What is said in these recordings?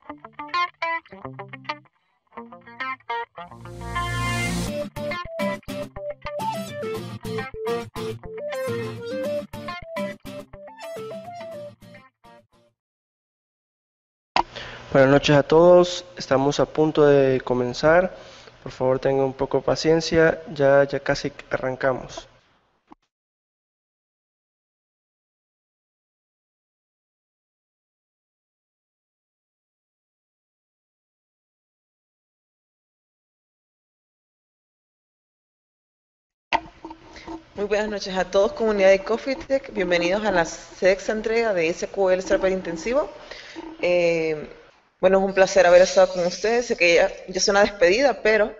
Buenas noches a todos, estamos a punto de comenzar. Por favor, tengan un poco de paciencia, ya casi arrancamos. Muy buenas noches a todos, comunidad de Coffee Tech. Bienvenidos a la sexta entrega de SQL Server Intensivo. Bueno, es un placer haber estado con ustedes. Sé que ya es una despedida, pero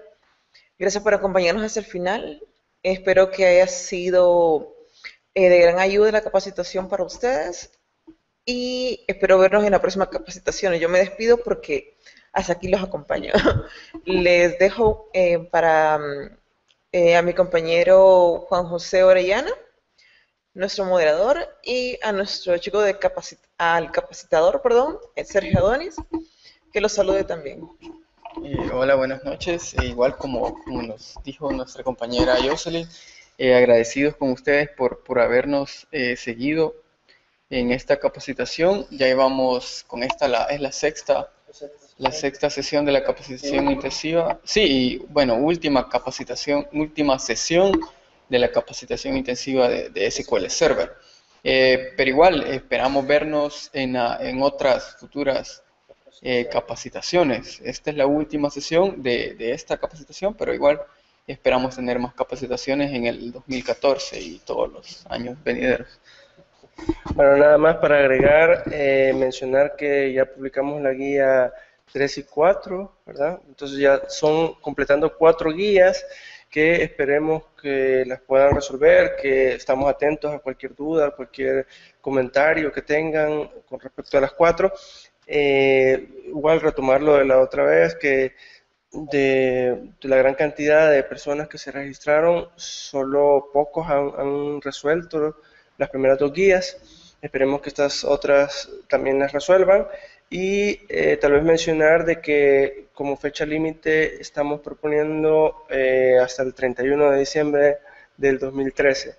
gracias por acompañarnos hasta el final. Espero que haya sido de gran ayuda la capacitación para ustedes y espero vernos en la próxima capacitación. Yo me despido porque hasta aquí los acompaño. Les dejo a mi compañero Juan José Orellana, nuestro moderador, y a nuestro chico al capacitador, perdón, Sergio Adonis, que los salude también. Hola, buenas noches. Igual como nos dijo nuestra compañera Jocelyn, agradecidos con ustedes por habernos seguido en esta capacitación. Ya llevamos con esta, es la sexta sesión de la capacitación intensiva. Sí, y bueno, última sesión de la capacitación intensiva de SQL Server. Pero igual esperamos vernos en otras futuras capacitaciones. Esta es la última sesión de esta capacitación, pero igual esperamos tener más capacitaciones en el 2014 y todos los años venideros. Bueno, nada más para agregar, mencionar que ya publicamos la guía 3 y 4, ¿verdad? Entonces ya son completando 4 guías que esperemos que las puedan resolver, que estamos atentos a cualquier duda, cualquier comentario que tengan con respecto a las 4. Igual retomar lo de la otra vez, que de la gran cantidad de personas que se registraron, solo pocos han resuelto las primeras 2 guías. Esperemos que estas otras también las resuelvan. Y tal vez mencionar de que como fecha límite estamos proponiendo hasta el 31 de diciembre del 2013.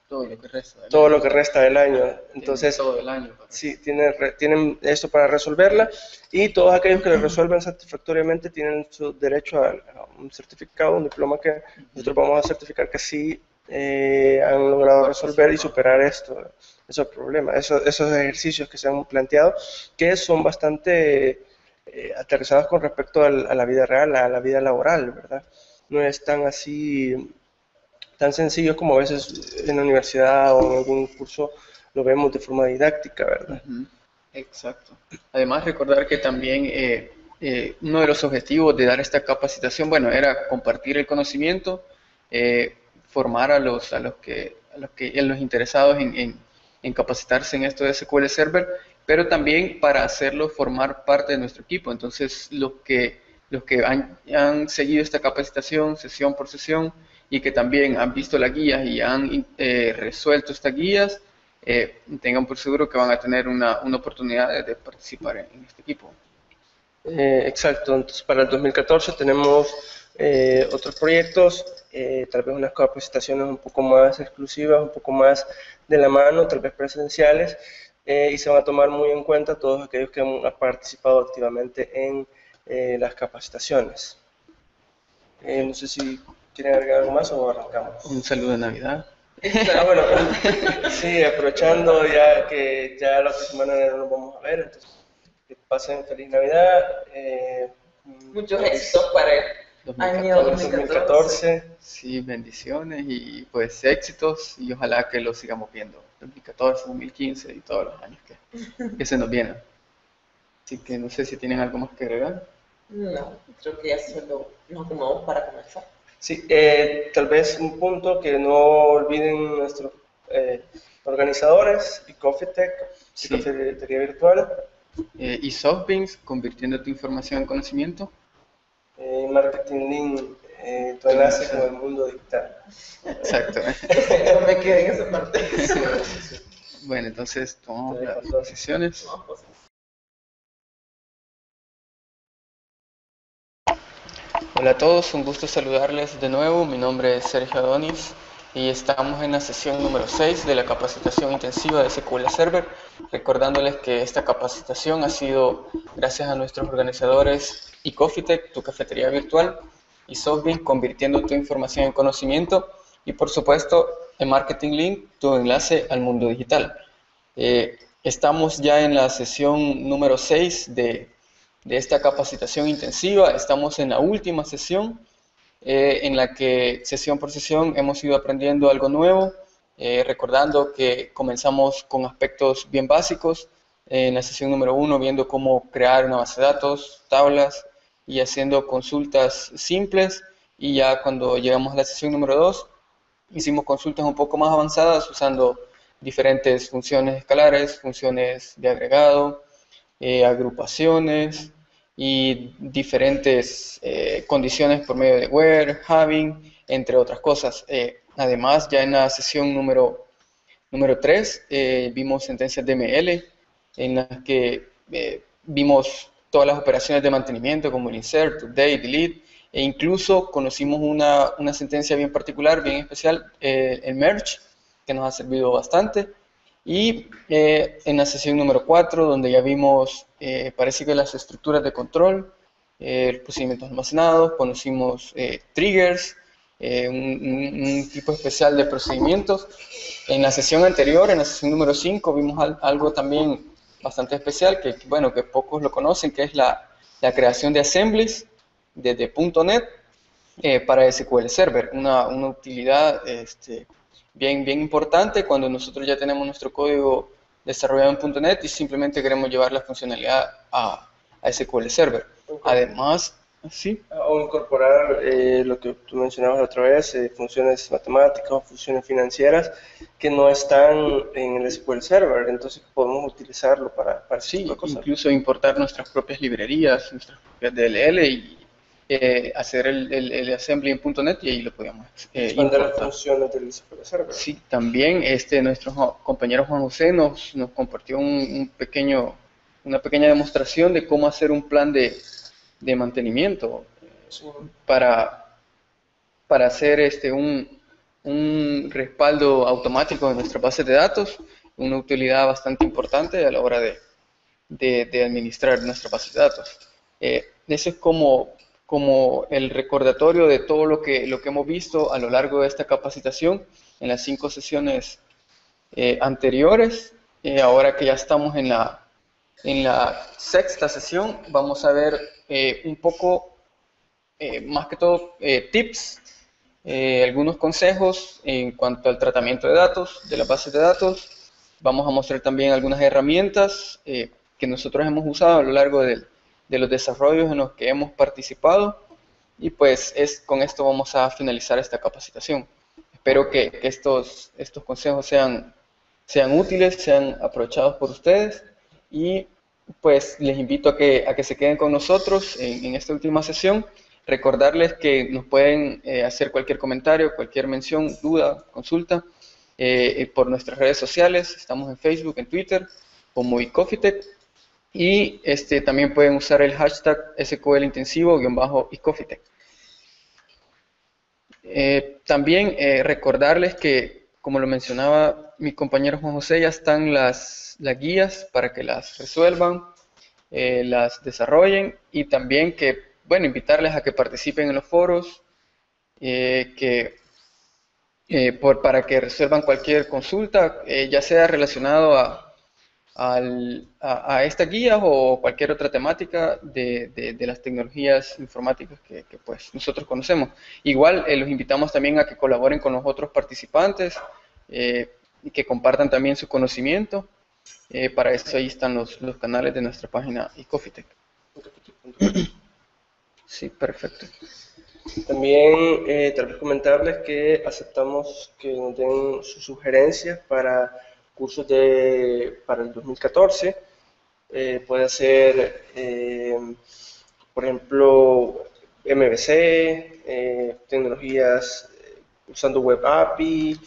Todo lo que resta del año. Entonces, todo el año sí, tienen esto para resolverla, y todos aquellos que lo resuelvan satisfactoriamente tienen su derecho a un certificado, un diploma que nosotros vamos a certificar que sí han logrado resolver y superar esos problemas, esos ejercicios que se han planteado, que son bastante aterrizados con respecto a la vida real, a la vida laboral, ¿verdad? No es tan sencillo como a veces en la universidad o en algún curso lo vemos de forma didáctica, ¿verdad? Exacto. Además, recordar que también uno de los objetivos de dar esta capacitación, bueno, era compartir el conocimiento, formar a los interesados en capacitarse en esto de SQL Server, pero también para hacerlos formar parte de nuestro equipo. Entonces, los que han seguido esta capacitación sesión por sesión y que también han visto las guías y han resuelto estas guías, tengan por seguro que van a tener una oportunidad de participar en este equipo. Exacto, entonces para el 2014 tenemos otros proyectos, tal vez unas capacitaciones un poco más exclusivas, un poco más de la mano, tal vez presenciales, y se van a tomar muy en cuenta todos aquellos que han participado activamente en las capacitaciones. No sé si quieren agregar algo más o arrancamos. Un saludo de Navidad. Bueno, sí, aprovechando ya que ya la otra semana no nos vamos a ver, entonces que pasen feliz Navidad. Muchos éxitos para el año 2014. Sí, bendiciones y pues éxitos, y ojalá que lo sigamos viendo 2014, 2015 y todos los años que se nos vienen. Así que no sé si tienen algo más que agregar. No, creo que ya solo nos acomodamos para comenzar. Sí, tal vez un punto que no olviden nuestros organizadores, y Coffee Tech, Sí. Cafetería Virtual, Y SoftBeans, convirtiendo tu información en conocimiento. Marketing Link, tu enlace con el mundo digital. Exacto. No me quedé en esa parte. Bueno, entonces tomamos las decisiones. Hola a todos, un gusto saludarles de nuevo. Mi nombre es Sergio Adonis y estamos en la sesión número 6 de la capacitación intensiva de SQL Server. Recordándoles que esta capacitación ha sido gracias a nuestros organizadores Ecofitec, tu cafetería virtual, y Softbin, convirtiendo tu información en conocimiento, y por supuesto en Marketing Link, tu enlace al mundo digital. Estamos ya en la sesión número 6 de esta capacitación intensiva. Estamos en la última sesión, en la que sesión por sesión hemos ido aprendiendo algo nuevo, recordando que comenzamos con aspectos bien básicos, en la sesión número 1 viendo cómo crear una base de datos, tablas y haciendo consultas simples, y ya cuando llegamos a la sesión número 2 hicimos consultas un poco más avanzadas usando diferentes funciones escalares, funciones de agregado, agrupaciones y diferentes condiciones por medio de where, having, entre otras cosas. Además, ya en la sesión número 3 vimos sentencias DML, en las que vimos todas las operaciones de mantenimiento como el insert, update, delete, e incluso conocimos una sentencia bien particular, bien especial, el merge, que nos ha servido bastante. Y en la sesión número 4, donde ya vimos, parece que las estructuras de control, procedimientos almacenados, conocimos triggers, un tipo especial de procedimientos. En la sesión anterior, en la sesión número 5, vimos algo también bastante especial, bueno, que pocos lo conocen, que es la creación de assemblies desde .NET para SQL Server, una utilidad bien importante cuando nosotros ya tenemos nuestro código desarrollado en .NET y simplemente queremos llevar la funcionalidad a SQL Server. Okay. Además, ¿sí? O incorporar lo que tú mencionabas la otra vez, funciones matemáticas o funciones financieras que no están en el SQL Server, entonces podemos utilizarlo para sí, incluso importar nuestras propias librerías, nuestras propias DLL y hacer el assembly en .NET, y ahí lo podíamos expandir las funciones del SQL Server. Sí, también nuestro compañero Juan José nos compartió una pequeña demostración de cómo hacer un plan de mantenimiento, sí, para hacer un respaldo automático de nuestras bases de datos, una utilidad bastante importante a la hora de administrar nuestras bases de datos. Eso es como el recordatorio de todo lo que hemos visto a lo largo de esta capacitación en las 5 sesiones anteriores. Ahora que ya estamos en la 6ª sesión, vamos a ver un poco, más que todo, tips, algunos consejos en cuanto al tratamiento de datos, de las bases de datos. Vamos a mostrar también algunas herramientas que nosotros hemos usado a lo largo de los desarrollos en los que hemos participado, y pues con esto vamos a finalizar esta capacitación. Espero que estos consejos sean útiles, sean aprovechados por ustedes, y pues les invito a que se queden con nosotros en esta última sesión. Recordarles que nos pueden hacer cualquier comentario, cualquier mención, duda, consulta por nuestras redes sociales. Estamos en Facebook, en Twitter como Ecofitec, y también pueden usar el hashtag SQL intensivo-Ecofitec. También recordarles que, como lo mencionaba mi compañero Juan José, ya están las guías para que las resuelvan, las desarrollen, y también invitarles a que participen en los foros, para que resuelvan cualquier consulta, ya sea relacionado a esta guía o cualquier otra temática de las tecnologías informáticas que pues nosotros conocemos. Igual los invitamos también a que colaboren con los otros participantes y que compartan también su conocimiento. Para eso ahí están los canales de nuestra página Ecofitec. Sí, perfecto. También tal vez comentarles que aceptamos que nos den sus sugerencias para cursos para el 2014. Puede ser, por ejemplo, MVC, tecnologías usando Web API,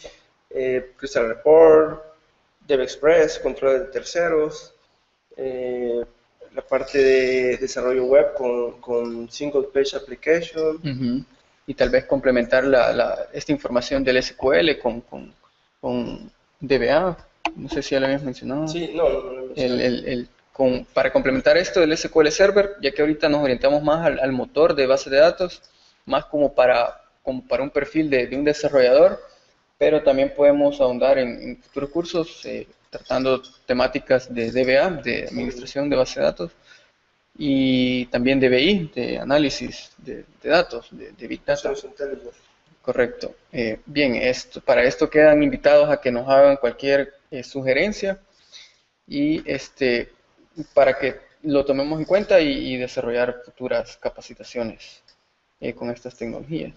Crystal Report, DevExpress, control de terceros, la parte de desarrollo web con single page application. Ujú. Y tal vez complementar esta información del SQL con DBA. No sé si ya lo habías mencionado. Sí, no, no lo mencioné. Para complementar esto del SQL Server, ya que ahorita nos orientamos más al motor de base de datos, más como para un perfil de un desarrollador, pero también podemos ahondar en futuros cursos tratando temáticas de DBA, de administración de base de datos, y también de BI, de análisis de datos, de Big Data. Business Intelligence. Correcto. Bien, para esto quedan invitados a que nos hagan cualquier sugerencia y para que lo tomemos en cuenta y desarrollar futuras capacitaciones con estas tecnologías.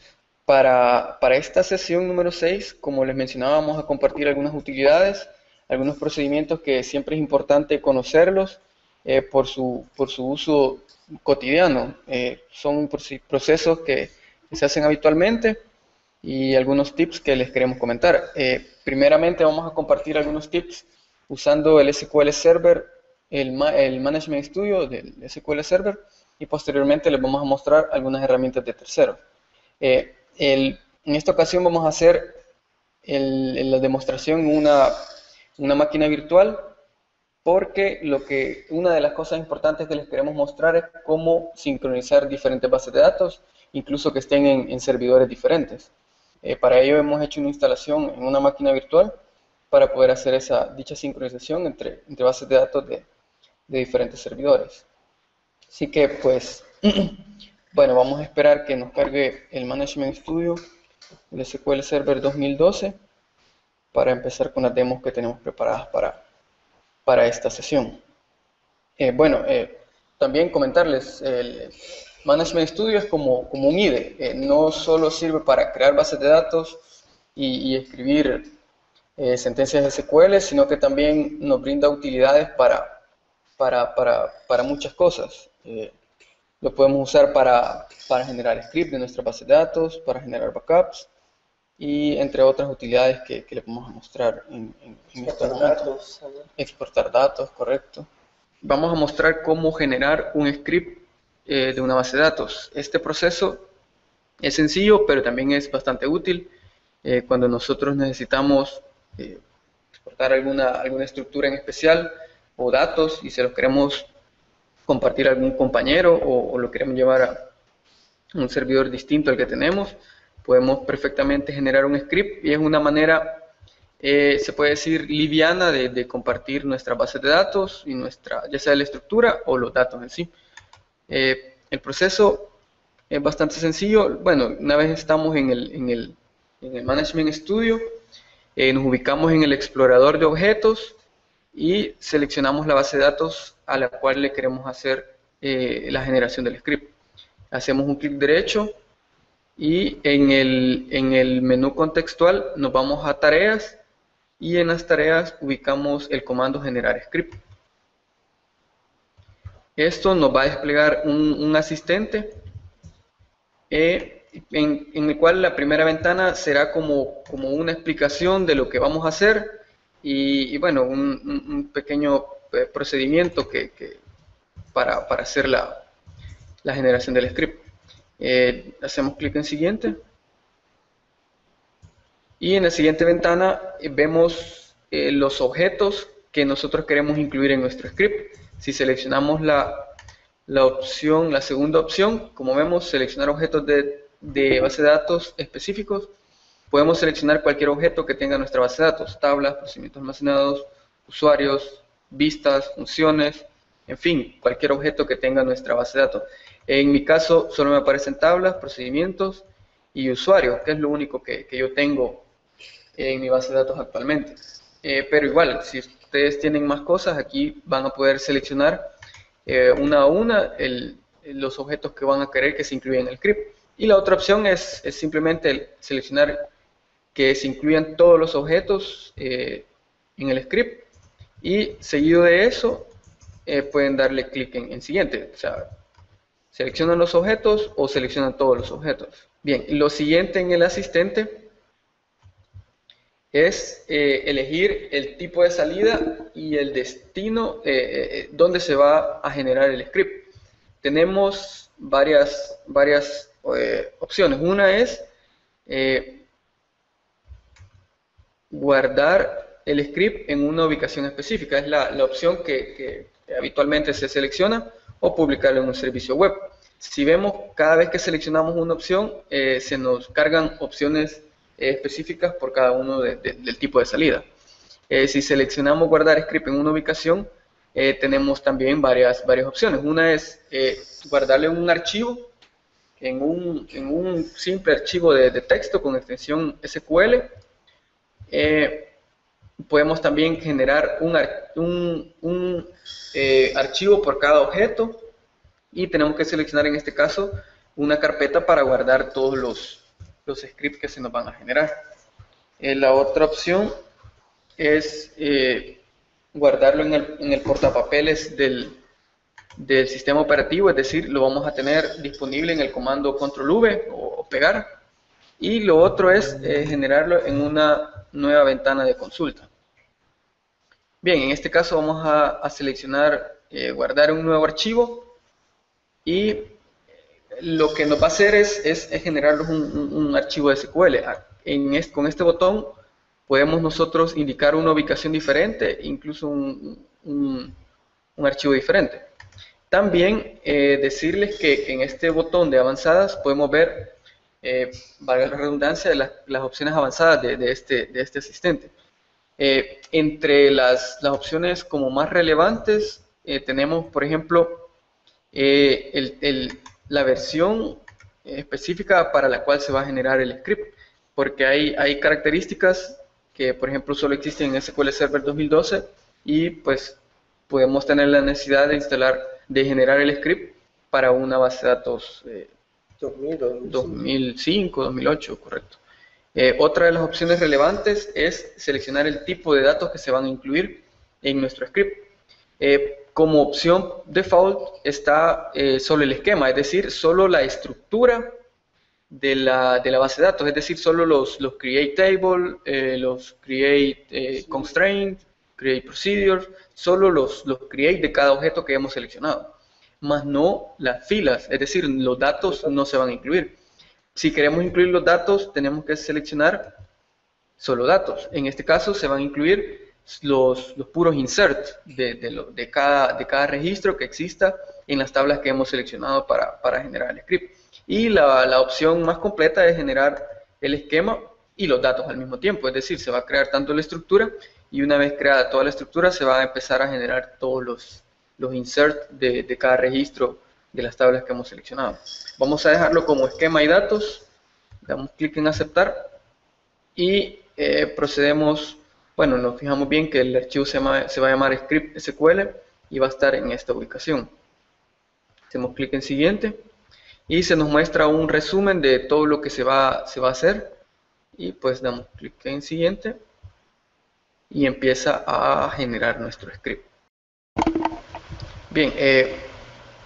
Para esta sesión número 6, como les mencionaba, vamos a compartir algunas utilidades, algunos procedimientos que siempre es importante conocerlos por su uso cotidiano. Son procesos que se hacen habitualmente y algunos tips que les queremos comentar. Primeramente vamos a compartir algunos tips usando el SQL Server, el Management Studio del SQL Server, y posteriormente les vamos a mostrar algunas herramientas de terceros. En esta ocasión vamos a hacer la demostración en una máquina virtual, porque una de las cosas importantes que les queremos mostrar es cómo sincronizar diferentes bases de datos, incluso que estén en servidores diferentes. Para ello hemos hecho una instalación en una máquina virtual para poder hacer dicha sincronización entre bases de datos de diferentes servidores. Así que pues, bueno, vamos a esperar que nos cargue el Management Studio, el SQL Server 2012, para empezar con las demos que tenemos preparadas para esta sesión. También comentarles, el Management Studio es como un IDE, no solo sirve para crear bases de datos y escribir sentencias SQL, sino que también nos brinda utilidades para muchas cosas. Lo podemos usar para generar scripts de nuestra base de datos, para generar backups y entre otras utilidades que les vamos a mostrar en este momento. Exportar datos, correcto. Vamos a mostrar cómo generar un script de una base de datos. Este proceso es sencillo, pero también es bastante útil cuando nosotros necesitamos exportar alguna estructura en especial o datos y se los queremos compartir a algún compañero o lo queremos llevar a un servidor distinto al que tenemos. Podemos perfectamente generar un script y es una manera, se puede decir, liviana de compartir nuestras bases de datos y ya sea la estructura o los datos en sí. El proceso es bastante sencillo. Bueno, una vez estamos en el Management Studio, nos ubicamos en el explorador de objetos y seleccionamos la base de datos a la cual le queremos hacer la generación del script. Hacemos un clic derecho y en el menú contextual nos vamos a tareas y en las tareas ubicamos el comando generar script. Esto nos va a desplegar un asistente en el cual la primera ventana será como una explicación de lo que vamos a hacer y bueno, un pequeño procedimiento para hacer la generación del script. Hacemos clic en siguiente y en la siguiente ventana vemos los objetos que nosotros queremos incluir en nuestro script. Si seleccionamos la segunda opción, como vemos, seleccionar objetos de base de datos específicos, podemos seleccionar cualquier objeto que tenga nuestra base de datos, tablas, procedimientos almacenados, usuarios, vistas, funciones, en fin, cualquier objeto que tenga nuestra base de datos. En mi caso solo me aparecen tablas, procedimientos y usuarios, que es lo único que yo tengo en mi base de datos actualmente. Pero igual, si ustedes tienen más cosas, aquí van a poder seleccionar una a una los objetos que van a querer que se incluyan en el script. Y la otra opción es simplemente seleccionar que se incluyan todos los objetos en el script y seguido de eso pueden darle clic en siguiente. O sea, seleccionan los objetos o seleccionan todos los objetos. Bien, lo siguiente en el asistente es elegir el tipo de salida y el destino donde se va a generar el script. Tenemos varias opciones. Una es guardar el script en una ubicación específica. Es la opción que habitualmente se selecciona, o publicarlo en un servicio web. Si vemos, cada vez que seleccionamos una opción, se nos cargan opciones específicas por cada uno del tipo de salida. Si seleccionamos guardar script en una ubicación, tenemos también varias opciones. Una es guardarle un archivo en un simple archivo de texto con extensión SQL. Podemos también generar un archivo por cada objeto, y tenemos que seleccionar en este caso una carpeta para guardar todos los scripts que se nos van a generar. La otra opción es guardarlo en el portapapeles del sistema operativo, es decir, lo vamos a tener disponible en el comando control V o pegar. Y lo otro es generarlo en una nueva ventana de consulta. Bien, en este caso vamos a seleccionar guardar un nuevo archivo, y lo que nos va a hacer es generar un archivo SQL. Con este botón podemos nosotros indicar una ubicación diferente, incluso un archivo diferente. También decirles que en este botón de avanzadas podemos ver, valga la redundancia, las opciones avanzadas de este asistente. Entre las opciones como más relevantes tenemos, por ejemplo, la versión específica para la cual se va a generar el script, porque hay características que, por ejemplo, solo existen en SQL Server 2012, y pues podemos tener la necesidad de generar el script para una base de datos 2005, 2008, correcto. Otra de las opciones relevantes es seleccionar el tipo de datos que se van a incluir en nuestro script. Como opción default está solo el esquema, es decir, solo la estructura de la base de datos, es decir, solo los create table, los create constraint, create procedures, solo los create de cada objeto que hemos seleccionado, más no las filas, es decir, los datos no se van a incluir. Si queremos incluir los datos, tenemos que seleccionar solo datos. En este caso se van a incluir los puros insert de cada registro que exista en las tablas que hemos seleccionado para generar el script. Y la opción más completa es generar el esquema y los datos al mismo tiempo, es decir, se va a crear tanto la estructura, y una vez creada toda la estructura se va a empezar a generar todos los insert de cada registro de las tablas que hemos seleccionado. Vamos a dejarlo como esquema y datos, damos clic en aceptar y procedemos. Bueno, nos fijamos bien que el archivo se va a llamar script SQL y va a estar en esta ubicación. Hacemos clic en siguiente y se nos muestra un resumen de todo lo que se va a hacer, y pues damos clic en siguiente y empieza a generar nuestro script. Bien,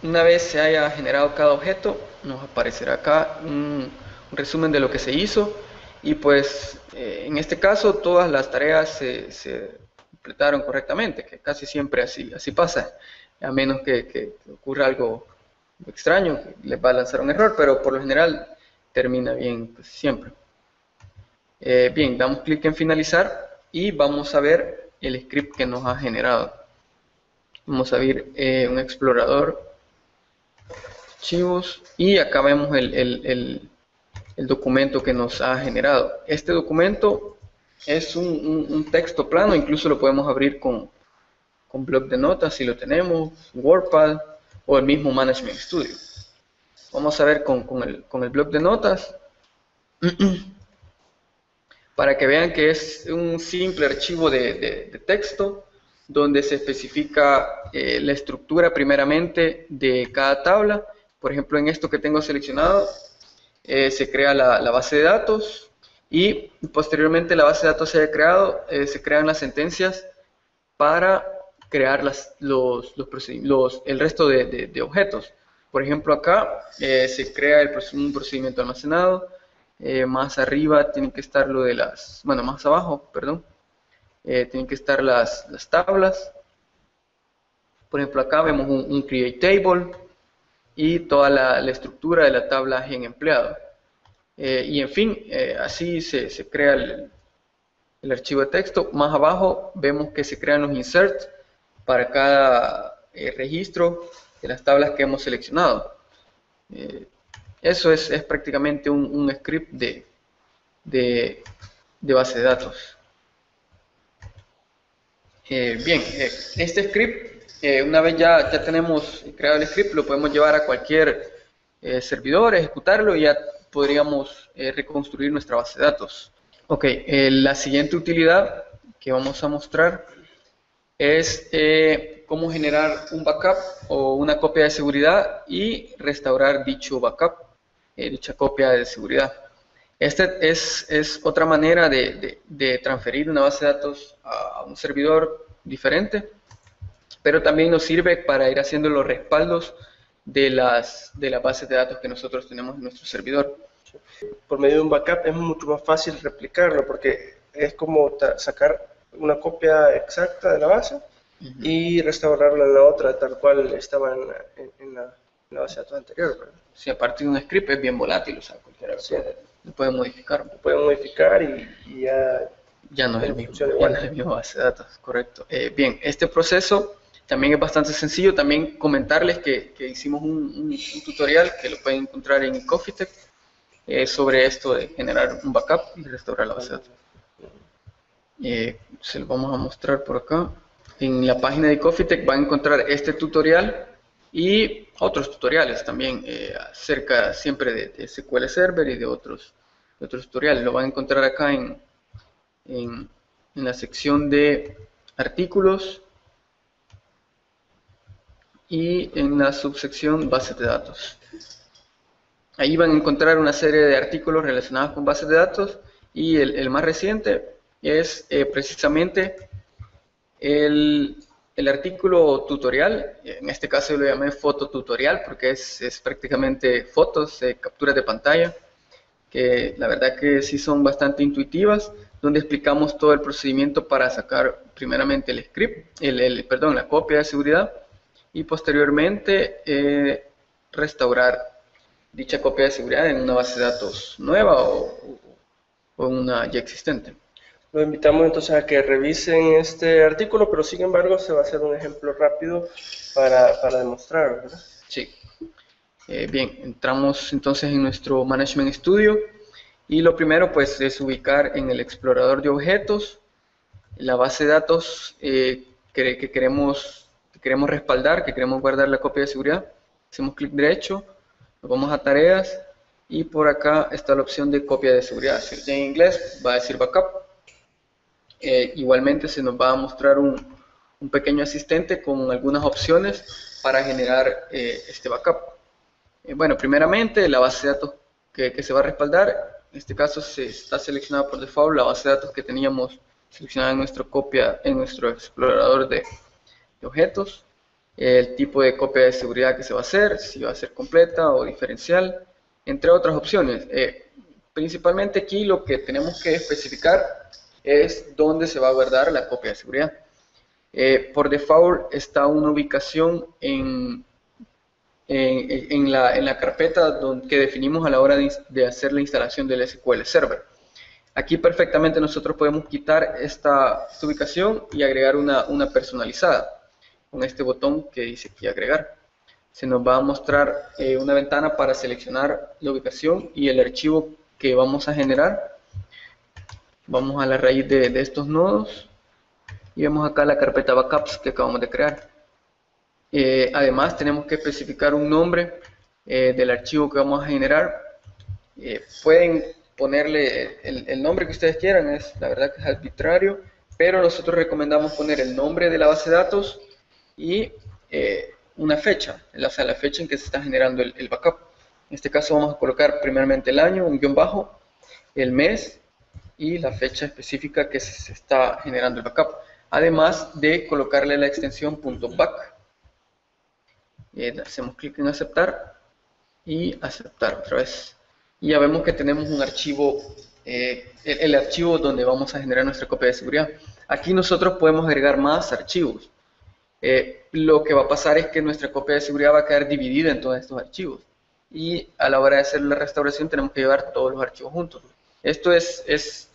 una vez se haya generado cada objeto, nos aparecerá acá un resumen de lo que se hizo, y pues en este caso todas las tareas se completaron correctamente, que casi siempre así pasa, a menos que ocurra algo extraño, que les va a lanzar un error, pero por lo general termina bien pues, siempre. Bien, damos clic en finalizar y vamos a ver el script que nos ha generado. Vamos a abrir un explorador, archivos, y acá vemos el documento que nos ha generado. Este documento es un texto plano, incluso lo podemos abrir con bloc de notas si lo tenemos, WordPad o el mismo Management Studio. Vamos a ver con el bloc de notas para que vean que es un simple archivo de texto donde se especifica la estructura primeramente de cada tabla. Por ejemplo, en esto que tengo seleccionado se crea la base de datos, y posteriormente la base de datos se haya creado, se crean las sentencias para crear el resto de objetos. Por ejemplo, acá se crea un procedimiento almacenado, Más arriba tienen que estar lo de las, bueno, más abajo, perdón, tienen que estar las tablas. Por ejemplo, acá vemos un create table y toda la estructura de la tabla en empleado. Y en fin, así se crea el archivo de texto. Más abajo vemos que se crean los inserts para cada registro de las tablas que hemos seleccionado. Eso es prácticamente un script de base de datos. Bien, este script, una vez ya tenemos creado el script, lo podemos llevar a cualquier servidor, ejecutarlo y ya podríamos reconstruir nuestra base de datos. Ok, la siguiente utilidad que vamos a mostrar es cómo generar un backup o una copia de seguridad y restaurar dicho backup, dicha copia de seguridad. Esta es otra manera de transferir una base de datos a un servidor diferente, pero también nos sirve para ir haciendo los respaldos de las bases de datos que nosotros tenemos en nuestro servidor. Por medio de un backup es mucho más fácil replicarlo porque es como sacar una copia exacta de la base y restaurarla en la otra tal cual estaba en la base de datos anterior, ¿verdad? Si a partir de un script es bien volátil, o sea, cualquiera lo puede modificar. Lo puede modificar y ya no es el mismo, ya no es el mismo base de datos, correcto. Bien, este proceso también es bastante sencillo. También comentarles que hicimos un tutorial que lo pueden encontrar en Coffeetech sobre esto de generar un backup y restaurar la base de datos. Se lo vamos a mostrar por acá. En la página de Coffeetech van a encontrar este tutorial y otros tutoriales también acerca siempre de SQL Server y de otros tutoriales. Lo van a encontrar acá en la sección de artículos y en la subsección bases de datos. Ahí van a encontrar una serie de artículos relacionados con bases de datos y el más reciente es precisamente el artículo tutorial. En este caso yo lo llamé foto tutorial porque es prácticamente fotos, capturas de pantalla, que la verdad que sí son bastante intuitivas, donde explicamos todo el procedimiento para sacar primeramente el script, la copia de seguridad y posteriormente restaurar dicha copia de seguridad en una base de datos nueva o en una ya existente. Los invitamos entonces a que revisen este artículo, pero sin embargo se va a hacer un ejemplo rápido para demostrar, ¿verdad? Sí. Bien, entramos entonces en nuestro Management Studio y lo primero pues es ubicar en el explorador de objetos la base de datos que queremos respaldar, que queremos guardar la copia de seguridad. Hacemos clic derecho, nos vamos a tareas y por acá está la opción de copia de seguridad. Si está en inglés va a decir backup. Igualmente se nos va a mostrar un pequeño asistente con algunas opciones para generar este backup. Bueno, primeramente la base de datos que se va a respaldar, en este caso se está seleccionada por default la base de datos que teníamos seleccionada en nuestro explorador de objetos, el tipo de copia de seguridad que se va a hacer, si va a ser completa o diferencial, entre otras opciones. Principalmente aquí lo que tenemos que especificar es dónde se va a guardar la copia de seguridad. Por default está una ubicación en la carpeta que definimos a la hora de hacer la instalación del SQL Server. Aquí perfectamente nosotros podemos quitar esta ubicación y agregar una personalizada con este botón que dice aquí agregar. Se nos va a mostrar una ventana para seleccionar la ubicación y el archivo que vamos a generar. Vamos a la raíz de estos nodos y vemos acá la carpeta backups que acabamos de crear. Además tenemos que especificar un nombre del archivo que vamos a generar. Pueden ponerle el nombre que ustedes quieran, la verdad que es arbitrario, pero nosotros recomendamos poner el nombre de la base de datos y una fecha, o sea, la fecha en que se está generando el backup. En este caso vamos a colocar primeramente el año, un guión bajo, el mes y la fecha específica que se está generando el backup, además de colocarle la extensión .back. Hacemos clic en aceptar y aceptar otra vez. y ya vemos que tenemos un archivo, el archivo donde vamos a generar nuestra copia de seguridad. Aquí nosotros podemos agregar más archivos. Lo que va a pasar es que nuestra copia de seguridad va a quedar dividida en todos estos archivos, y a la hora de hacer la restauración tenemos que llevar todos los archivos juntos. Esto es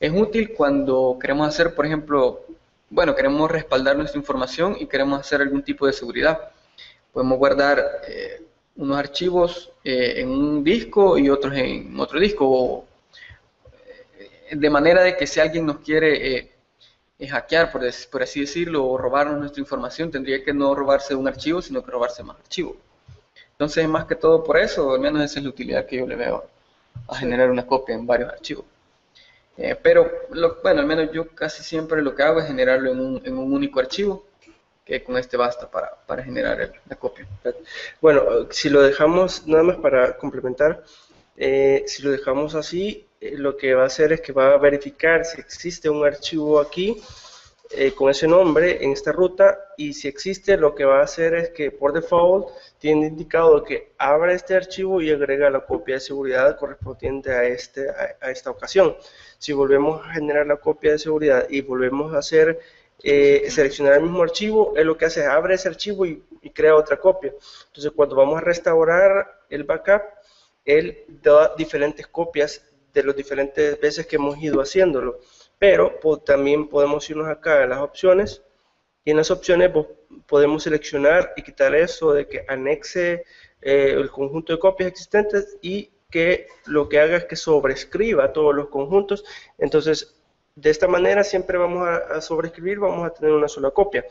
útil cuando queremos hacer, por ejemplo, bueno, queremos respaldar nuestra información y queremos hacer algún tipo de seguridad. Podemos guardar unos archivos en un disco y otros en otro disco, de manera de que si alguien nos quiere hackear, por así decirlo, o robarnos nuestra información, tendría que no robarse un archivo, sino que robarse más archivos. Entonces, más que todo por eso, al menos esa es la utilidad que yo le veo a generar una copia en varios archivos. Pero, bueno, al menos yo casi siempre lo que hago es generarlo en un único archivo, que con este basta para generar la copia. Bueno, si lo dejamos, nada más para complementar, si lo dejamos así, lo que va a hacer es que va a verificar si existe un archivo aquí con ese nombre en esta ruta, y si existe, lo que va a hacer es que por default tiene indicado que abra este archivo y agrega la copia de seguridad correspondiente a esta ocasión. Si volvemos a generar la copia de seguridad y volvemos a hacer seleccionar el mismo archivo, él lo que hace es abre ese archivo y crea otra copia. Entonces, cuando vamos a restaurar el backup, él da diferentes copias de las diferentes veces que hemos ido haciéndolo. Pero también podemos irnos acá a las opciones, y en las opciones podemos seleccionar y quitar eso de que anexe el conjunto de copias existentes, y que lo que haga es que sobrescriba todos los conjuntos. Entonces, de esta manera siempre vamos a sobreescribir, vamos a tener una sola copia.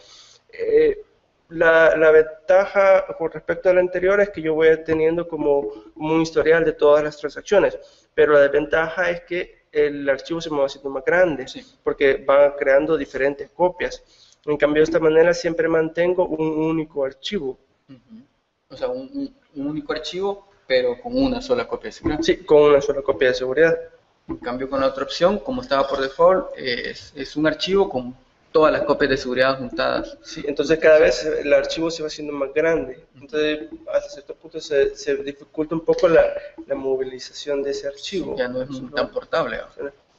La ventaja con respecto a la anterior es que yo voy teniendo como un historial de todas las transacciones, pero la desventaja es que el archivo se me va haciendo más grande, sí, porque van creando diferentes copias. En cambio, de esta manera siempre mantengo un único archivo. O sea, un único archivo, pero con una sola copia de seguridad. Sí, con una sola copia de seguridad. En cambio, con la otra opción, como estaba por default, es un archivo con todas las copias de seguridad juntadas. Sí, entonces cada vez el archivo se va haciendo más grande. Entonces, hasta cierto punto se dificulta un poco la movilización de ese archivo. Sí, ya no es tan portable.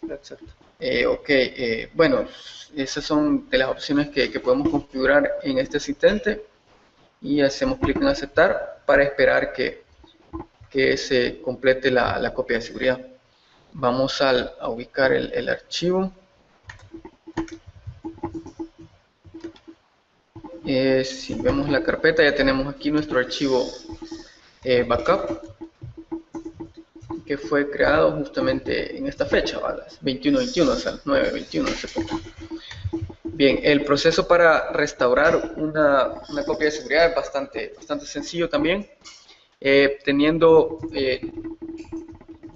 Exacto. Ok, bueno, esas son de las opciones que podemos configurar en este asistente, y hacemos clic en aceptar para esperar que se complete la copia de seguridad. Vamos a ubicar el archivo. Si vemos la carpeta, ya tenemos aquí nuestro archivo backup, que fue creado justamente en esta fecha, a las 21:21, o sea, 9:21 hace poco. Bien, el proceso para restaurar una copia de seguridad es bastante sencillo también, teniendo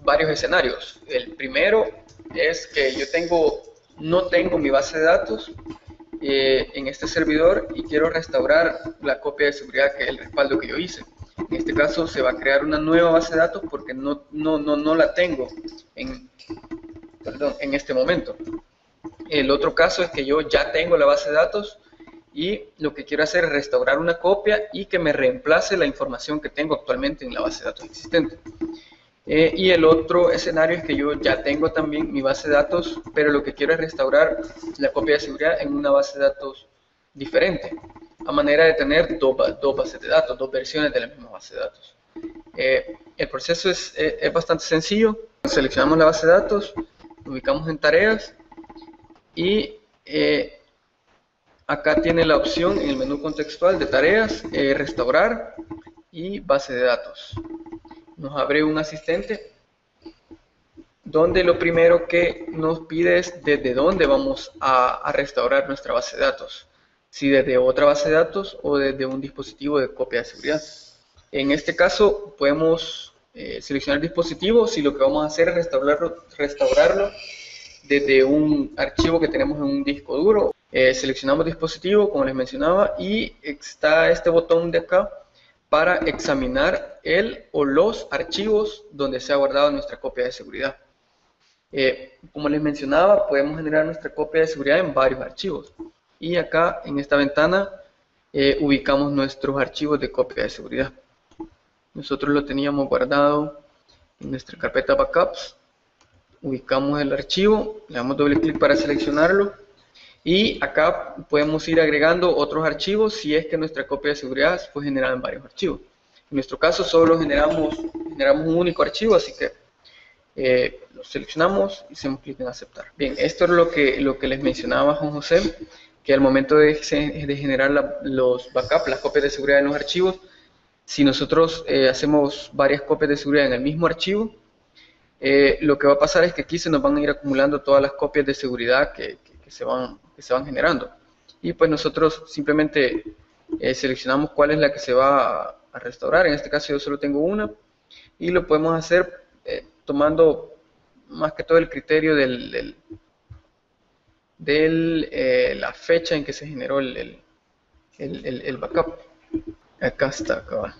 varios escenarios. El primero es que yo no tengo mi base de datos en este servidor y quiero restaurar la copia de seguridad, que es el respaldo que yo hice. En este caso se va a crear una nueva base de datos porque no la tengo en este momento. El otro caso es que yo ya tengo la base de datos y lo que quiero hacer es restaurar una copia y que me reemplace la información que tengo actualmente en la base de datos existente. Y el otro escenario es que yo ya tengo también mi base de datos, pero lo que quiero es restaurar la copia de seguridad en una base de datos diferente, a manera de tener dos bases de datos, dos versiones de la misma base de datos. El proceso es bastante sencillo. Seleccionamos la base de datos, ubicamos en tareas, y acá tiene la opción en el menú contextual de tareas, restaurar y base de datos. Nos abre un asistente donde lo primero que nos pide es desde dónde vamos a restaurar nuestra base de datos, si desde otra base de datos o desde un dispositivo de copia de seguridad. En este caso podemos seleccionar dispositivo si lo que vamos a hacer es restaurarlo desde un archivo que tenemos en un disco duro. Seleccionamos dispositivo, como les mencionaba, y está este botón de acá para examinar el o los archivos donde se ha guardado nuestra copia de seguridad. Como les mencionaba, podemos generar nuestra copia de seguridad en varios archivos. Y acá en esta ventana ubicamos nuestros archivos de copia de seguridad. Nosotros lo teníamos guardado en nuestra carpeta Backups, ubicamos el archivo, le damos doble clic para seleccionarlo y acá podemos ir agregando otros archivos si es que nuestra copia de seguridad fue generada en varios archivos. En nuestro caso solo generamos un único archivo, así que lo seleccionamos y hacemos clic en aceptar. Bien, esto es lo que les mencionaba Juan José, que al momento de generar los backups, las copias de seguridad en los archivos, si nosotros hacemos varias copias de seguridad en el mismo archivo, lo que va a pasar es que aquí se nos van a ir acumulando todas las copias de seguridad que se van generando. Y pues nosotros simplemente seleccionamos cuál es la que se va a restaurar. En este caso yo solo tengo una y lo podemos hacer tomando más que todo el criterio de la fecha en que se generó el backup. Acá está, acá va.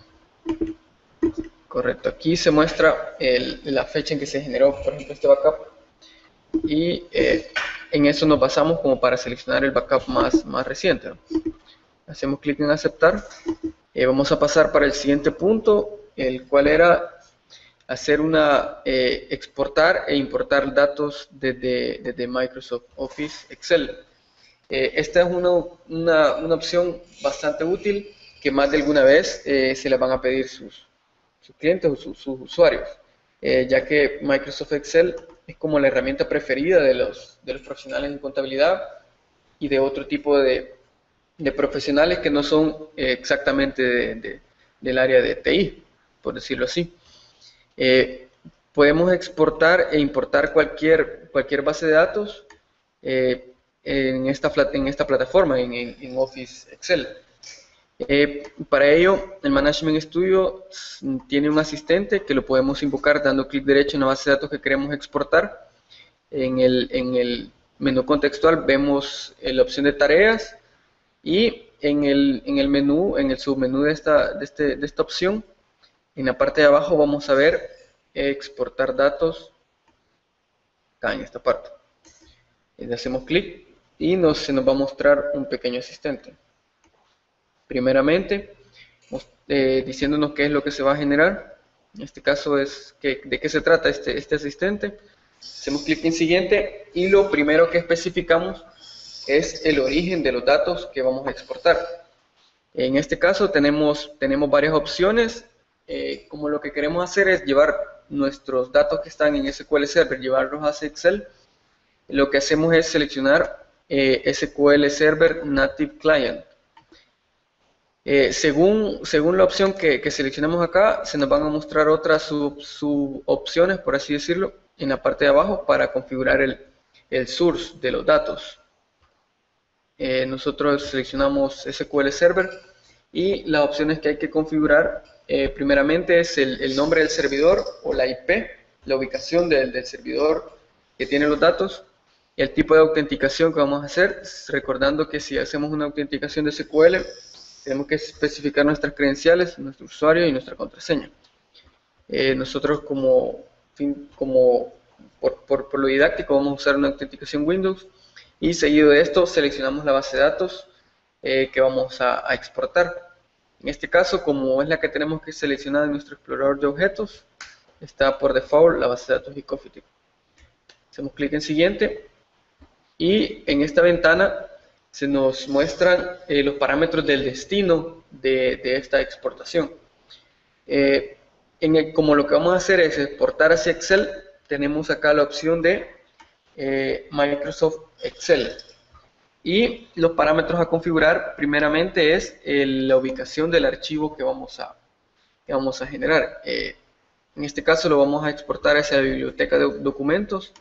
Correcto, aquí se muestra la fecha en que se generó, por ejemplo, este backup. Y en eso nos basamos como para seleccionar el backup más reciente, ¿no? Hacemos clic en aceptar. Vamos a pasar para el siguiente punto, el cual era hacer exportar e importar datos desde Microsoft Office Excel. Esta es una opción bastante útil que más de alguna vez se la van a pedir sus clientes o sus usuarios, ya que Microsoft Excel es como la herramienta preferida de los profesionales en contabilidad y de otro tipo de profesionales que no son exactamente del área de TI, por decirlo así. Podemos exportar e importar cualquier base de datos en esta plataforma, en Office Excel. Para ello, el Management Studio tiene un asistente que lo podemos invocar dando clic derecho en la base de datos que queremos exportar. En el menú contextual vemos la opción de tareas y en el submenú de esta opción, en la parte de abajo vamos a ver exportar datos acá en esta parte. Le hacemos clic y se nos va a mostrar un pequeño asistente. Primeramente, diciéndonos qué es lo que se va a generar. En este caso es de qué se trata este asistente. Hacemos clic en siguiente y lo primero que especificamos es el origen de los datos que vamos a exportar. En este caso tenemos varias opciones. Como lo que queremos hacer es llevar nuestros datos que están en SQL Server, llevarlos a Excel. Lo que hacemos es seleccionar SQL Server Native Client. Según la opción que seleccionemos acá, se nos van a mostrar otras subopciones, por así decirlo, en la parte de abajo para configurar el source de los datos. Nosotros seleccionamos SQL Server y las opciones que hay que configurar primeramente es el nombre del servidor o la IP, la ubicación del servidor que tiene los datos, y el tipo de autenticación que vamos a hacer, recordando que si hacemos una autenticación de SQL, tenemos que especificar nuestras credenciales, nuestro usuario y nuestra contraseña. Nosotros por lo didáctico vamos a usar una autenticación Windows y seguido de esto seleccionamos la base de datos que vamos a exportar. En este caso, como es la que tenemos que seleccionar en nuestro explorador de objetos, está por default la base de datos Ecofiti. Hacemos clic en siguiente y en esta ventana se nos muestran los parámetros del destino de esta exportación. Como lo que vamos a hacer es exportar hacia Excel, tenemos acá la opción de Microsoft Excel. Y los parámetros a configurar primeramente es la ubicación del archivo que vamos a generar. En este caso lo vamos a exportar hacia la biblioteca de documentos.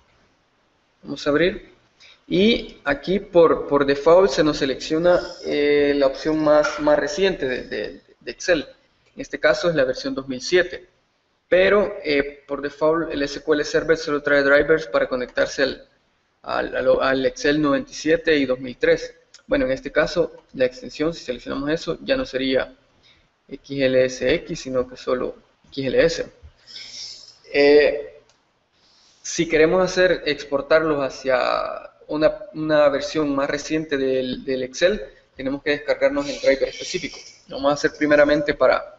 Vamos a abrir. Y aquí por default se nos selecciona la opción más reciente de Excel. En este caso es la versión 2007. Pero por default el SQL Server solo trae drivers para conectarse al Excel 97 y 2003. Bueno, en este caso la extensión, si seleccionamos eso, ya no sería XLSX, sino que solo XLS. Si queremos exportarlos hacia una versión más reciente del Excel, tenemos que descargarnos el driver específico. Lo vamos a hacer primeramente para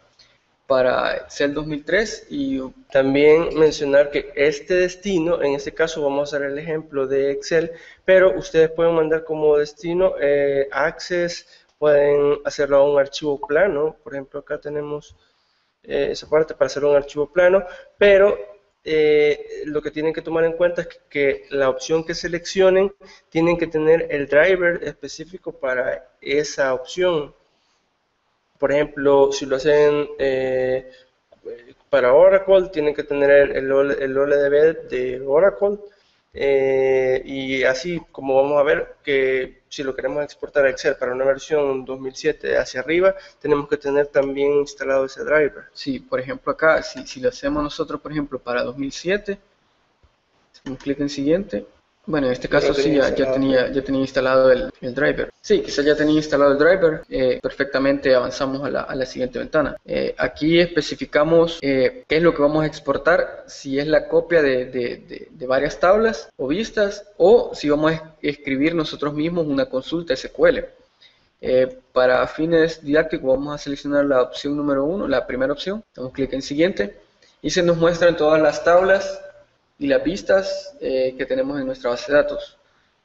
para Excel 2003 y también mencionar que este destino, en este caso vamos a usar el ejemplo de Excel, pero ustedes pueden mandar como destino Access, pueden hacerlo a un archivo plano, por ejemplo acá tenemos esa parte para hacer un archivo plano, pero lo que tienen que tomar en cuenta es que la opción que seleccionen tienen que tener el driver específico para esa opción. Por ejemplo, si lo hacen para Oracle, tienen que tener el OLEDB de Oracle. Y así como vamos a ver que si lo queremos exportar a Excel para una versión 2007 hacia arriba, tenemos que tener también instalado ese driver. Sí, por ejemplo acá, si lo hacemos nosotros, por ejemplo, para 2007, hacemos clic en siguiente. Bueno, en este caso sí, ya tenía instalado el driver. Sí, quizás ya tenía instalado el driver. Perfectamente avanzamos a la siguiente ventana. Aquí especificamos qué es lo que vamos a exportar, si es la copia de varias tablas o vistas, o si vamos a escribir nosotros mismos una consulta SQL. Para fines didácticos vamos a seleccionar la opción número 1, la primera opción. Damos clic en siguiente y se nos muestran todas las tablas y las vistas que tenemos en nuestra base de datos.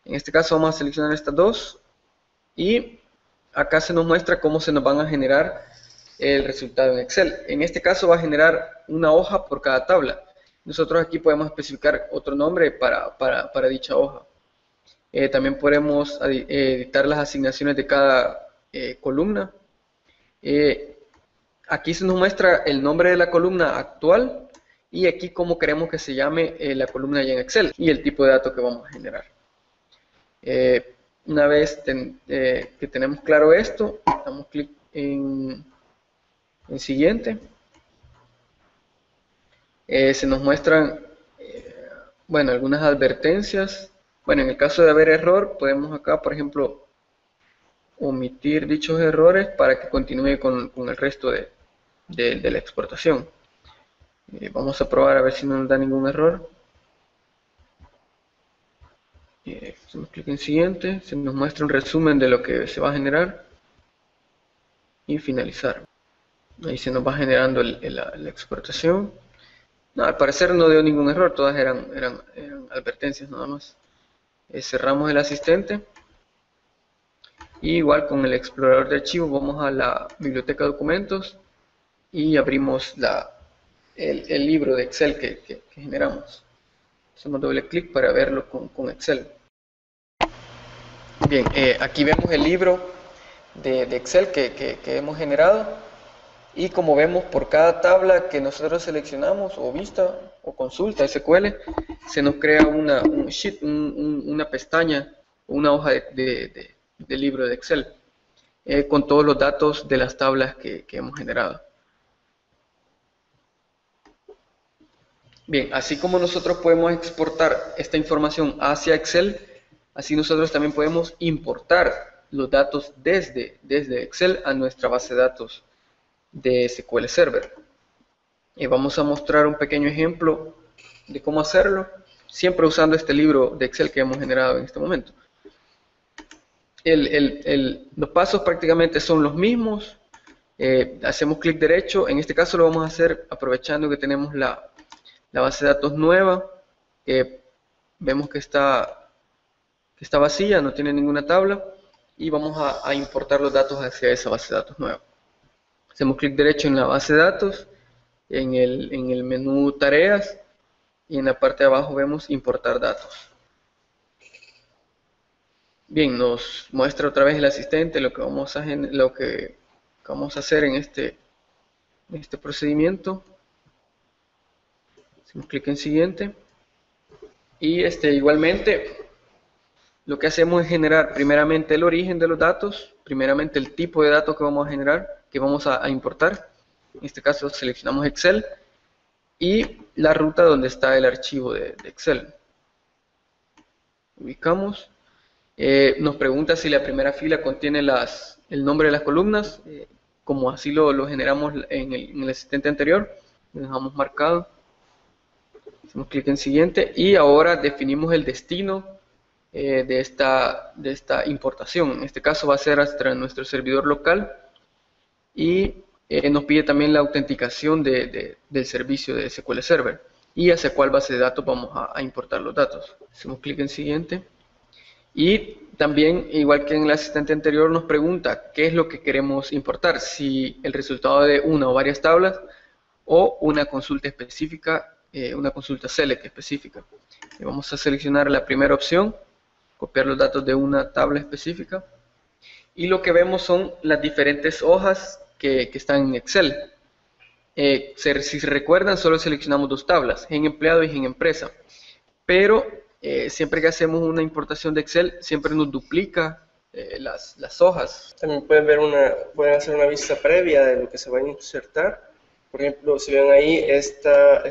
En este caso vamos a seleccionar estas dos y acá se nos muestra cómo se nos van a generar el resultado en Excel. En este caso va a generar una hoja por cada tabla. Nosotros aquí podemos especificar otro nombre para dicha hoja. También podemos editar las asignaciones de cada columna. Aquí se nos muestra el nombre de la columna actual y aquí cómo queremos que se llame la columna ya en Excel y el tipo de datos que vamos a generar. Una vez que tenemos claro esto, damos clic en siguiente. Se nos muestran bueno, algunas advertencias. Bueno, en el caso de haber error, podemos acá, por ejemplo, omitir dichos errores para que continúe con el resto de la exportación. Vamos a probar a ver si no nos da ningún error. Hacemos clic en siguiente, se nos muestra un resumen de lo que se va a generar y finalizar. Ahí se nos va generando la exportación. No, al parecer no dio ningún error, todas eran advertencias nada más. Cerramos el asistente y igual con el explorador de archivos vamos a la biblioteca de documentos y abrimos el libro de Excel que generamos. Hacemos doble clic para verlo con Excel. Bien, aquí vemos el libro de Excel que hemos generado y como vemos por cada tabla que nosotros seleccionamos o vista o consulta SQL se nos crea un sheet, una pestaña, una hoja de libro de Excel con todos los datos de las tablas que hemos generado. Bien, así como nosotros podemos exportar esta información hacia Excel, así nosotros también podemos importar los datos desde Excel a nuestra base de datos de SQL Server. Vamos a mostrar un pequeño ejemplo de cómo hacerlo, siempre usando este libro de Excel que hemos generado en este momento. Los pasos prácticamente son los mismos. Hacemos clic derecho, en este caso lo vamos a hacer aprovechando que tenemos la base de datos nueva, que vemos que está vacía, no tiene ninguna tabla, y vamos a importar los datos hacia esa base de datos nueva. Hacemos clic derecho en la base de datos, en el menú tareas, y en la parte de abajo vemos importar datos. Bien, nos muestra otra vez el asistente lo que vamos a hacer en este procedimiento. Hacemos clic en siguiente y igualmente lo que hacemos es generar primeramente el origen de los datos, primeramente el tipo de datos que vamos a generar, que vamos a importar. En este caso seleccionamos Excel y la ruta donde está el archivo de Excel. Ubicamos. Nos pregunta si la primera fila contiene el nombre de las columnas, como así lo generamos en el asistente anterior, lo dejamos marcado. Hacemos clic en siguiente y ahora definimos el destino de esta importación. En este caso va a ser hasta nuestro servidor local y nos pide también la autenticación del servicio de SQL Server y hacia cuál base de datos vamos a importar los datos. Hacemos clic en siguiente. Y también, igual que en el asistente anterior, nos pregunta qué es lo que queremos importar, si el resultado de una o varias tablas o una consulta específica, una consulta select específica. Y vamos a seleccionar la primera opción, copiar los datos de una tabla específica. Y lo que vemos son las diferentes hojas que están en Excel. Si se recuerdan, solo seleccionamos dos tablas, en empleado y en empresa. Pero siempre que hacemos una importación de Excel, siempre nos duplica las hojas. También pueden hacer una vista previa de lo que se va a insertar. Por ejemplo, si ven ahí, esta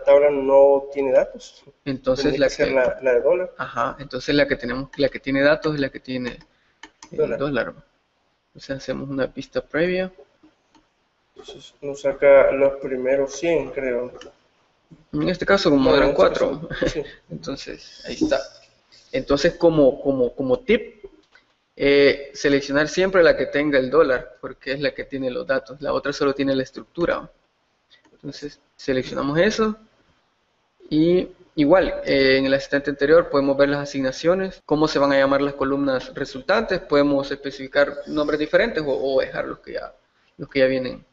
tabla no tiene datos. Entonces la de dólar. Ajá, entonces la que tiene datos es la que tiene dólar. Entonces hacemos una vista previa. Entonces nos saca los primeros 100, creo. En este caso, como eran 4. Sí. Entonces, ahí está. Entonces, como tip, seleccionar siempre la que tenga el dólar, porque es la que tiene los datos. La otra solo tiene la estructura. Entonces, seleccionamos eso. Y igual, en el asistente anterior podemos ver las asignaciones, cómo se van a llamar las columnas resultantes. Podemos especificar nombres diferentes o dejar los que ya vienen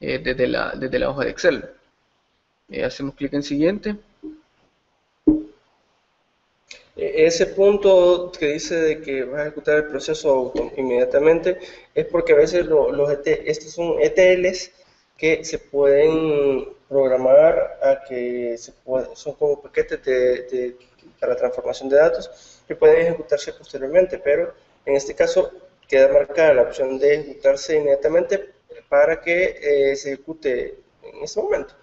desde la hoja de Excel. Hacemos clic en siguiente. Ese punto que dice de que vas a ejecutar el proceso inmediatamente es porque a veces estos son ETLs que se pueden programar a que son como paquetes para transformación de datos que pueden ejecutarse posteriormente, pero en este caso queda marcada la opción de ejecutarse inmediatamente para que se ejecute en ese momento.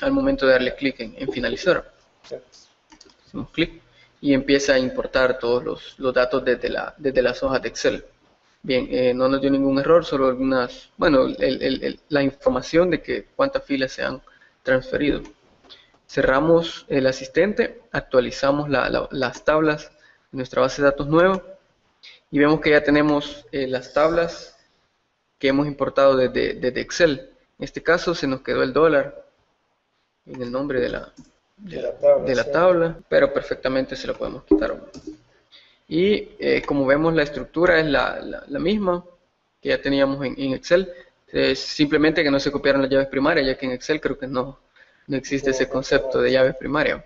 Al momento de darle clic en finalizar. Sí. Hacemos clic y empieza a importar todos los datos desde las hojas de Excel. Bien, no nos dio ningún error, solo algunas, bueno, la información de que cuántas filas se han transferido. Cerramos el asistente, actualizamos las tablas de nuestra base de datos nueva y vemos que ya tenemos las tablas que hemos importado desde Excel. En este caso se nos quedó el dólar en el nombre de la tabla, pero perfectamente se lo podemos quitar. Y como vemos, la estructura es la misma que ya teníamos en Excel, simplemente que no se copiaron las llaves primarias, ya que en Excel creo que no existe ese concepto de llave primaria.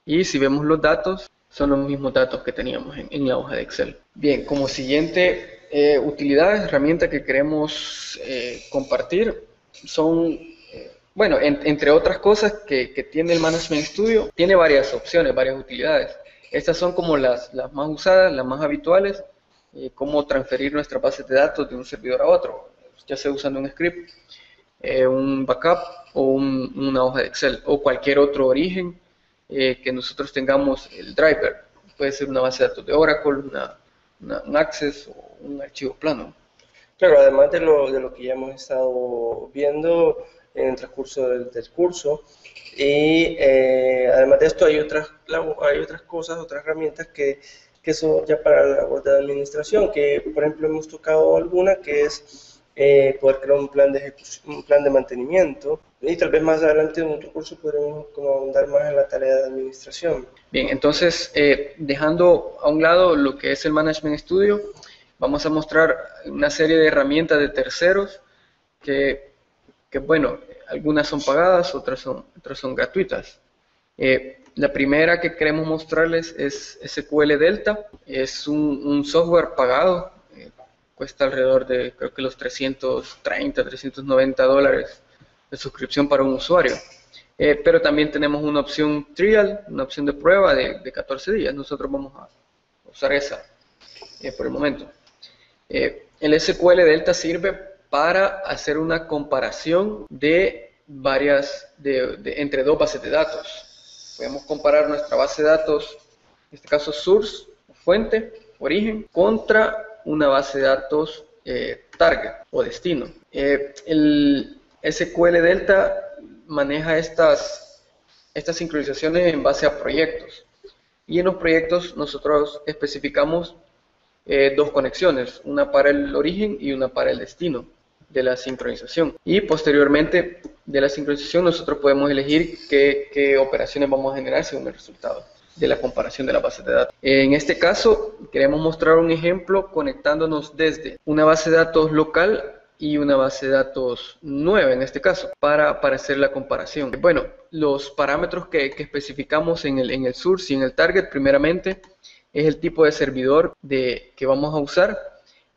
Y si vemos los datos, son los mismos datos que teníamos en la hoja de Excel. Bien, como siguiente utilidad, herramienta que queremos compartir, son, bueno, entre otras cosas que tiene el Management Studio, tiene varias opciones, varias utilidades. Estas son como las más usadas, las más habituales, cómo transferir nuestras bases de datos de un servidor a otro, ya sea usando un script, un backup o una hoja de Excel, o cualquier otro origen que nosotros tengamos el driver. Puede ser una base de datos de Oracle, un Access o un archivo plano. Claro, además de lo que ya hemos estado viendo en el transcurso del curso, y además de esto hay otras cosas, otras herramientas que son ya para la labor de administración, que por ejemplo hemos tocado alguna que es poder crear un plan de ejecución, un plan de mantenimiento, y tal vez más adelante en otro curso podremos andar más en la tarea de administración. Bien, entonces dejando a un lado lo que es el Management Studio, vamos a mostrar una serie de herramientas de terceros que bueno, algunas son pagadas, otras son gratuitas. La primera que queremos mostrarles es SQL Delta. Es un software pagado, cuesta alrededor de, creo que los $330, $390 de suscripción para un usuario. Pero también tenemos una opción trial, una opción de prueba de 14 días. Nosotros vamos a usar esa por el momento. El SQL Delta sirve para hacer una comparación de entre dos bases de datos. Podemos comparar nuestra base de datos, en este caso source, fuente, origen, contra una base de datos target o destino. El SQL Delta maneja estas sincronizaciones en base a proyectos. Y en los proyectos nosotros especificamos dos conexiones, una para el origen y una para el destino. de la sincronización. Y posteriormente de la sincronización nosotros podemos elegir qué operaciones vamos a generar según el resultado de la comparación de las bases de datos. En este caso queremos mostrar un ejemplo conectándonos desde una base de datos local y una base de datos nueva en este caso para hacer la comparación. Bueno, los parámetros que especificamos en el source y en el target primeramente es el tipo de servidor que vamos a usar.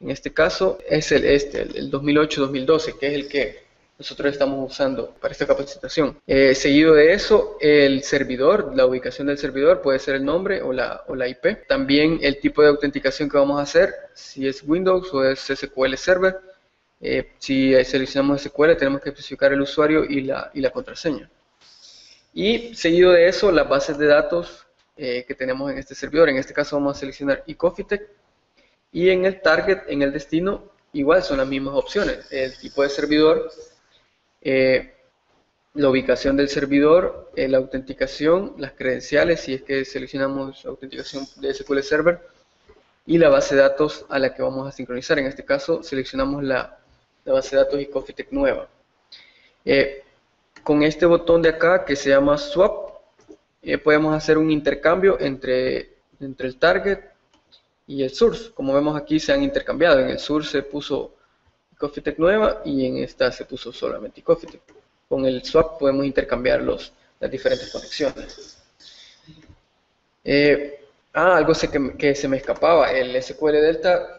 En este caso es el 2008-2012, que es el que nosotros estamos usando para esta capacitación. Seguido de eso, el servidor, la ubicación del servidor puede ser el nombre o la IP. También el tipo de autenticación que vamos a hacer, si es Windows o es SQL Server. Si seleccionamos SQL tenemos que especificar el usuario y la contraseña. Y seguido de eso, las bases de datos que tenemos en este servidor. En este caso vamos a seleccionar eCoffeeTech. Y en el target, en el destino, igual son las mismas opciones. El tipo de servidor, la ubicación del servidor, la autenticación, las credenciales, si es que seleccionamos autenticación de SQL Server, y la base de datos a la que vamos a sincronizar. En este caso seleccionamos la base de datos eCoffeeTech nueva. Con este botón de acá que se llama Swap, podemos hacer un intercambio entre el target y el source. Como vemos aquí se han intercambiado. En el source se puso eCoffeeTech nueva y en esta se puso solamente eCoffeeTech. Con el swap podemos intercambiar las diferentes conexiones. Algo que se me escapaba. El SQL Delta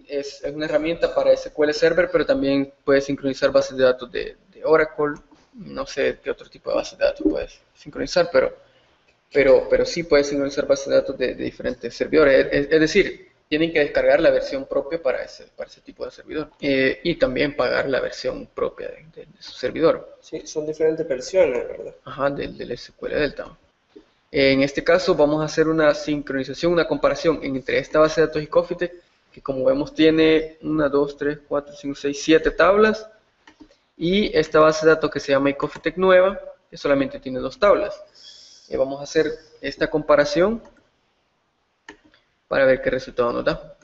es una herramienta para SQL Server, pero también puede sincronizar bases de datos de Oracle. No sé qué otro tipo de bases de datos puedes sincronizar, pero sí puedes sincronizar bases de datos de diferentes servidores. Es decir, tienen que descargar la versión propia para ese tipo de servidor. Y también pagar la versión propia de su servidor. Sí, son diferentes versiones, ¿verdad? Ajá, del SQL Delta. En este caso vamos a hacer una sincronización, una comparación entre esta base de datos eCoffeeTech, que como vemos tiene 1, 2, 3, 4, 5, 6, 7 tablas, y esta base de datos que se llama eCoffeeTech nueva, que solamente tiene 2 tablas. Vamos a hacer esta comparación para ver qué resultado nos da.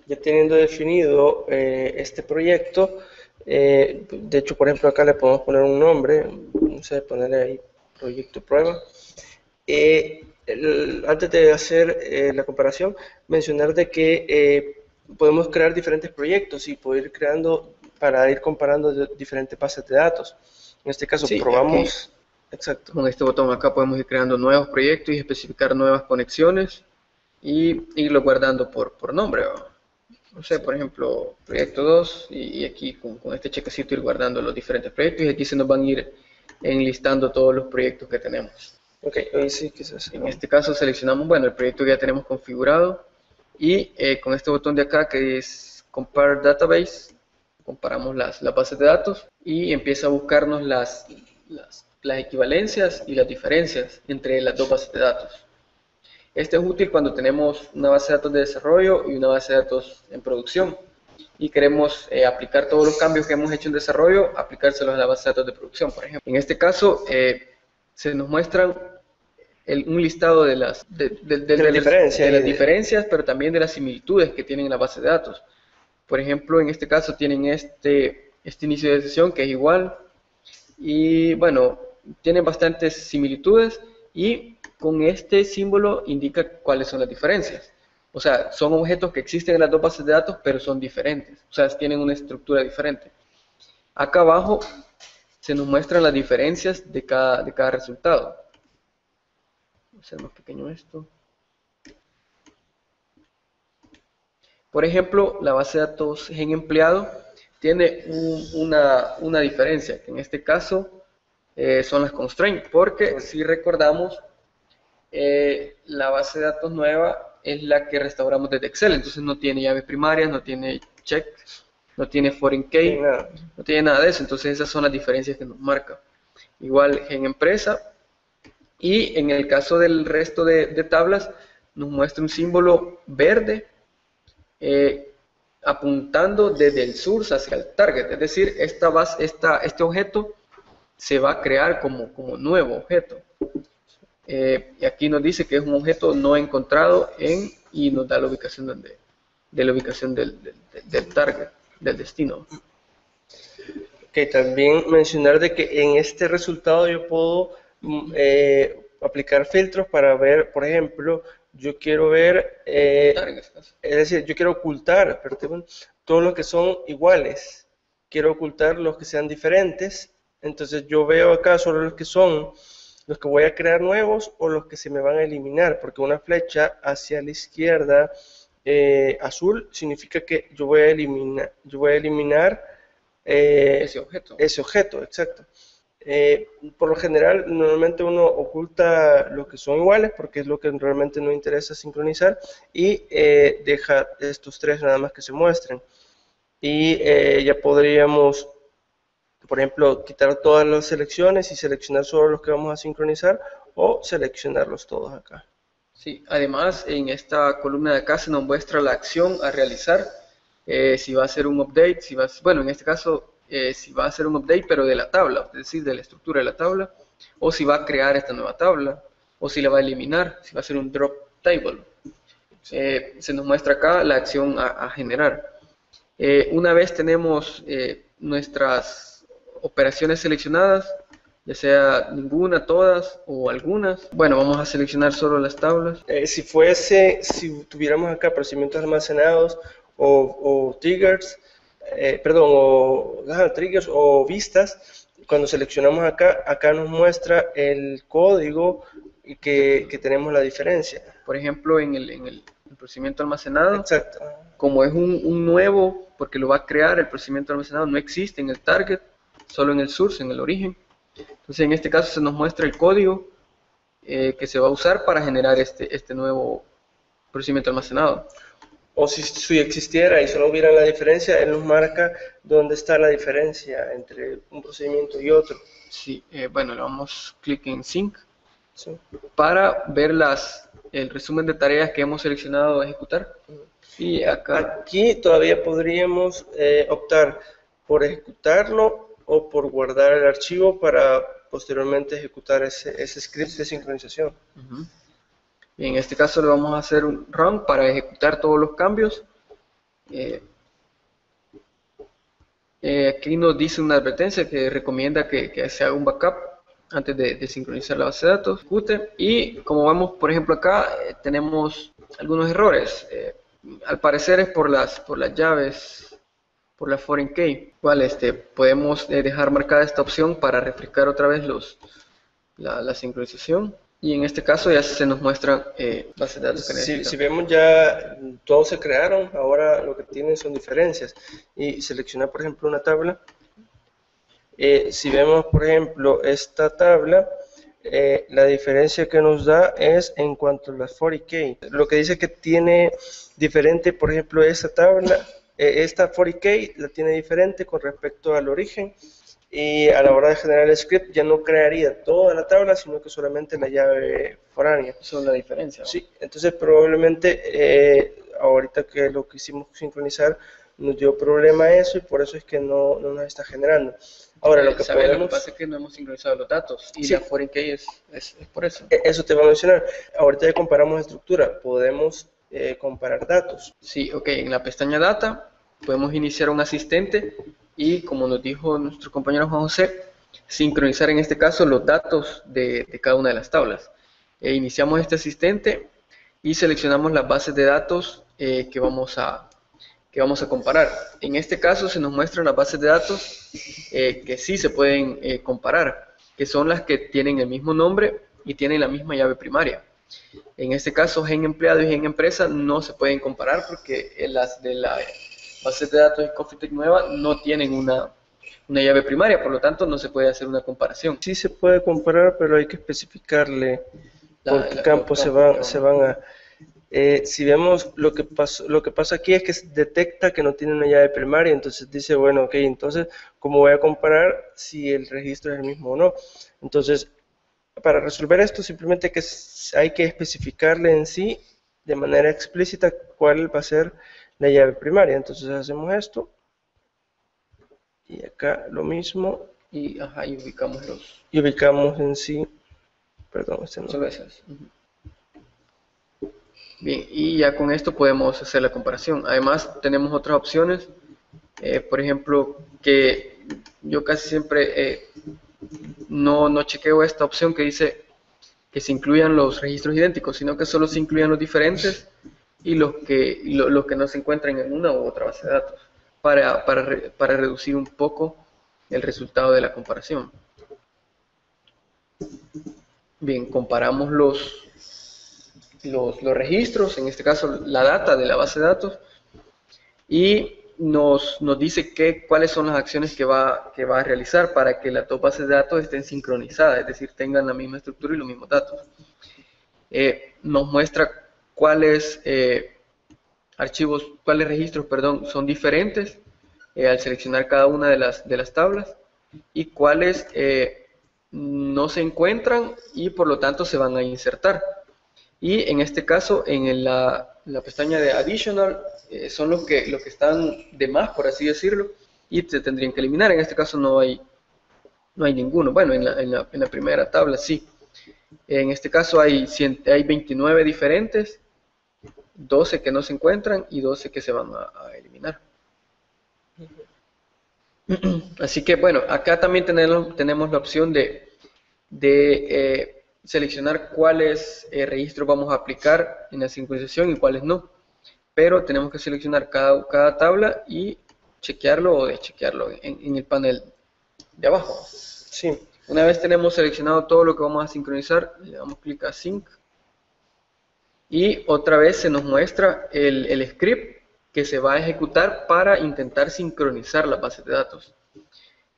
Ya teniendo definido este proyecto, de hecho, por ejemplo, acá le podemos poner un nombre, no sé, ponerle ahí proyecto prueba. Antes de hacer la comparación, mencionar de que podemos crear diferentes proyectos y poder ir creando para ir comparando diferentes bases de datos. En este caso, sí, probamos. Exacto. Con este botón acá podemos ir creando nuevos proyectos y especificar nuevas conexiones y irlo guardando por nombre. No sé, por ejemplo, proyecto 2 y aquí con este chequecito ir guardando los diferentes proyectos y aquí se nos van a ir enlistando todos los proyectos que tenemos. Ok, hoy sí quizás. En este caso seleccionamos, bueno, el proyecto que ya tenemos configurado y con este botón de acá que es Compare Database, comparamos las bases de datos y empieza a buscarnos las equivalencias y las diferencias entre las dos bases de datos. Este es útil cuando tenemos una base de datos de desarrollo y una base de datos en producción y queremos aplicar todos los cambios que hemos hecho en desarrollo, aplicárselos a la base de datos de producción, por ejemplo. En este caso se nos muestran un listado de las diferencias, pero también de las similitudes que tienen en la base de datos. Por ejemplo, en este caso tienen este inicio de sesión que es igual y bueno, tienen bastantes similitudes y con este símbolo indica cuáles son las diferencias. O sea, son objetos que existen en las dos bases de datos, pero son diferentes. O sea, tienen una estructura diferente. Acá abajo se nos muestran las diferencias de cada resultado. Voy a hacer más pequeño esto. Por ejemplo, la base de datos gen empleado tiene una diferencia, que en este caso son las constraints, porque si recordamos, la base de datos nueva es la que restauramos desde Excel, entonces no tiene llaves primarias, no tiene check, no tiene foreign key, no tiene nada de eso, entonces esas son las diferencias que nos marca. Igual en empresa, y en el caso del resto de tablas, nos muestra un símbolo verde apuntando desde el source hacia el target, es decir, este objeto se va a crear como nuevo objeto. Y aquí nos dice que es un objeto no encontrado y nos da la ubicación de la ubicación del target, del destino. Ok, también mencionar de que en este resultado yo puedo aplicar filtros para ver, por ejemplo, yo quiero ver, es decir, yo quiero ocultar, perdón, todos los que son iguales, quiero ocultar los que sean diferentes, entonces yo veo acá solo los que son los que voy a crear nuevos o los que se me van a eliminar, porque una flecha hacia la izquierda azul significa que yo voy a eliminar ese objeto, exacto. Por lo general, normalmente uno oculta los que son iguales porque es lo que realmente no interesa sincronizar y deja estos tres nada más que se muestren. Y ya podríamos, por ejemplo, quitar todas las selecciones y seleccionar solo los que vamos a sincronizar o seleccionarlos todos acá. Sí, además en esta columna de acá se nos muestra la acción a realizar, si va a ser un update, bueno, en este caso si va a ser un update pero de la tabla, es decir, de la estructura de la tabla, o si va a crear esta nueva tabla, o si la va a eliminar, si va a ser un drop table. Se nos muestra acá la acción a generar. Una vez tenemos nuestras operaciones seleccionadas, ya sea ninguna, todas o algunas, bueno, vamos a seleccionar solo las tablas. Si tuviéramos acá procedimientos almacenados o triggers, triggers o vistas, cuando seleccionamos acá nos muestra el código y que tenemos la diferencia. Por ejemplo, en el procedimiento almacenado, exacto, como es un nuevo, porque lo va a crear, el procedimiento almacenado no existe en el target, solo en el source, en el origen. Entonces en este caso se nos muestra el código que se va a usar para generar este nuevo procedimiento almacenado. O si existiera y solo hubiera la diferencia, él nos marca dónde está la diferencia entre un procedimiento y otro. Sí, bueno, le damos clic en Sync sí, para ver el resumen de tareas que hemos seleccionado a ejecutar. Y acá, aquí todavía podríamos optar por ejecutarlo o por guardar el archivo para posteriormente ejecutar ese script de sincronización. Y en este caso le vamos a hacer un run para ejecutar todos los cambios. Aquí nos dice una advertencia que recomienda que se haga un backup antes de sincronizar la base de datos. Ejecute. Y como vemos, por ejemplo, acá tenemos algunos errores. Al parecer es por las llaves, por la foreign key. Podemos dejar marcada esta opción para refrescar otra vez la sincronización. Y en este caso ya se nos muestra bases de datos que necesitan. Si vemos ya todos se crearon, ahora lo que tienen son diferencias. Y seleccionar, por ejemplo, una tabla. Si vemos, por ejemplo, esta tabla, la diferencia que nos da es en cuanto a las 40K. Lo que dice que tiene diferente, por ejemplo, esta tabla, esta 40K la tiene diferente con respecto al origen. Y a la hora de generar el script ya no crearía toda la tabla, sino que solamente la llave foránea. Eso es la diferencia, ¿no? Sí, entonces probablemente ahorita que lo quisimos sincronizar nos dio problema eso y por eso es que no nos está generando. Ahora lo que pasa es que no hemos sincronizado los datos y la foreign key es por eso. Eso te va a mencionar. Ahorita ya comparamos estructura, podemos comparar datos. Sí, ok, en la pestaña data podemos iniciar un asistente y como nos dijo nuestro compañero Juan José, sincronizar en este caso los datos de cada una de las tablas. Iniciamos este asistente y seleccionamos las bases de datos que vamos a comparar. En este caso se nos muestran las bases de datos que sí se pueden comparar, que son las que tienen el mismo nombre y tienen la misma llave primaria. En este caso, gen empleado y gen empresa no se pueden comparar porque las de la base de datos de Coffee Tech nueva no tienen una llave primaria, por lo tanto no se puede hacer una comparación. Sí se puede comparar, pero hay que especificarle por qué campos se van a... si vemos lo que pasa aquí es que detecta que no tiene una llave primaria, entonces dice, bueno, ok, entonces, ¿cómo voy a comparar si el registro es el mismo o no? Entonces, para resolver esto, simplemente hay que especificarle en sí, de manera explícita, cuál va a ser la llave primaria. Entonces hacemos esto, y acá lo mismo, y ubicamos y ubicamos en sí, perdón, este no. Bien, y ya con esto podemos hacer la comparación. Además, tenemos otras opciones, por ejemplo, que yo casi siempre no chequeo esta opción que dice que se incluyan los registros idénticos, sino que solo se incluyan los diferentes y los que no se encuentran en una u otra base de datos, para reducir un poco el resultado de la comparación. Bien, comparamos los registros, en este caso la data de la base de datos, y nos dice cuáles son las acciones que va a realizar para que las dos bases de datos estén sincronizadas, es decir, tengan la misma estructura y los mismos datos. Nos muestra cuáles registros, son diferentes al seleccionar cada una de las tablas, y cuáles no se encuentran y por lo tanto se van a insertar. Y en este caso, en la pestaña de Additional, son los que están de más, por así decirlo, y se tendrían que eliminar. En este caso no hay ninguno. Bueno, en la primera tabla sí. En este caso hay 29 diferentes, 12 que no se encuentran y 12 que se van a eliminar. Así que bueno, acá también tenemos la opción de seleccionar cuáles registros vamos a aplicar en la sincronización y cuáles no. Pero tenemos que seleccionar cada tabla y chequearlo o deschequearlo en el panel de abajo. Sí. Una vez tenemos seleccionado todo lo que vamos a sincronizar, le damos clic a Sync. Y otra vez se nos muestra el script que se va a ejecutar para intentar sincronizar las bases de datos.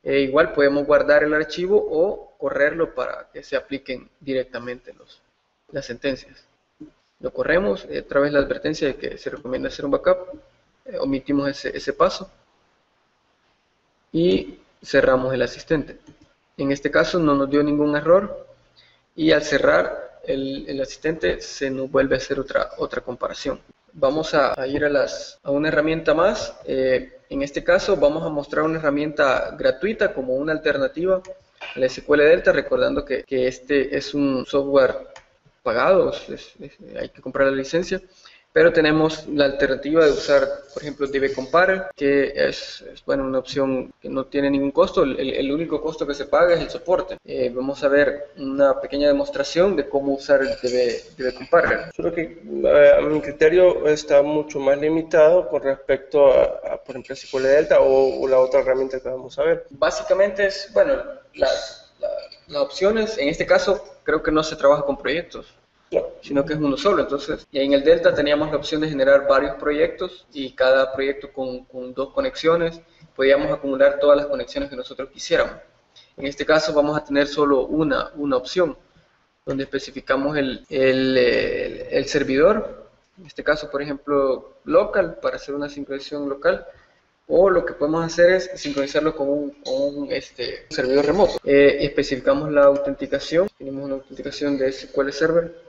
Igual podemos guardar el archivo o correrlo para que se apliquen directamente las sentencias. Lo corremos, otra vez la advertencia de que se recomienda hacer un backup, omitimos ese paso y cerramos el asistente. En este caso no nos dio ningún error y al cerrar el asistente se nos vuelve a hacer otra comparación. Vamos a ir a una herramienta más. En este caso vamos a mostrar una herramienta gratuita como una alternativa a la SQL Delta, recordando que este es un software pagado, hay que comprar la licencia, pero tenemos la alternativa de usar, por ejemplo, DBComparer, que es una opción que no tiene ningún costo. El único costo que se paga es el soporte. Vamos a ver una pequeña demostración de cómo usar el DBComparer. Solo que a mi criterio está mucho más limitado con respecto a por ejemplo, SQL Delta o la otra herramienta que vamos a ver. Básicamente es, las opciones, en este caso creo que no se trabaja con proyectos, sino que es uno solo. Entonces, y en el Delta teníamos la opción de generar varios proyectos y cada proyecto con 2 conexiones. Podíamos acumular todas las conexiones que nosotros quisiéramos. En este caso vamos a tener solo una opción, donde especificamos el servidor, en este caso, por ejemplo, local, para hacer una sincronización local. O lo que podemos hacer es sincronizarlo con un servidor remoto. Especificamos la autenticación, tenemos una autenticación de SQL Server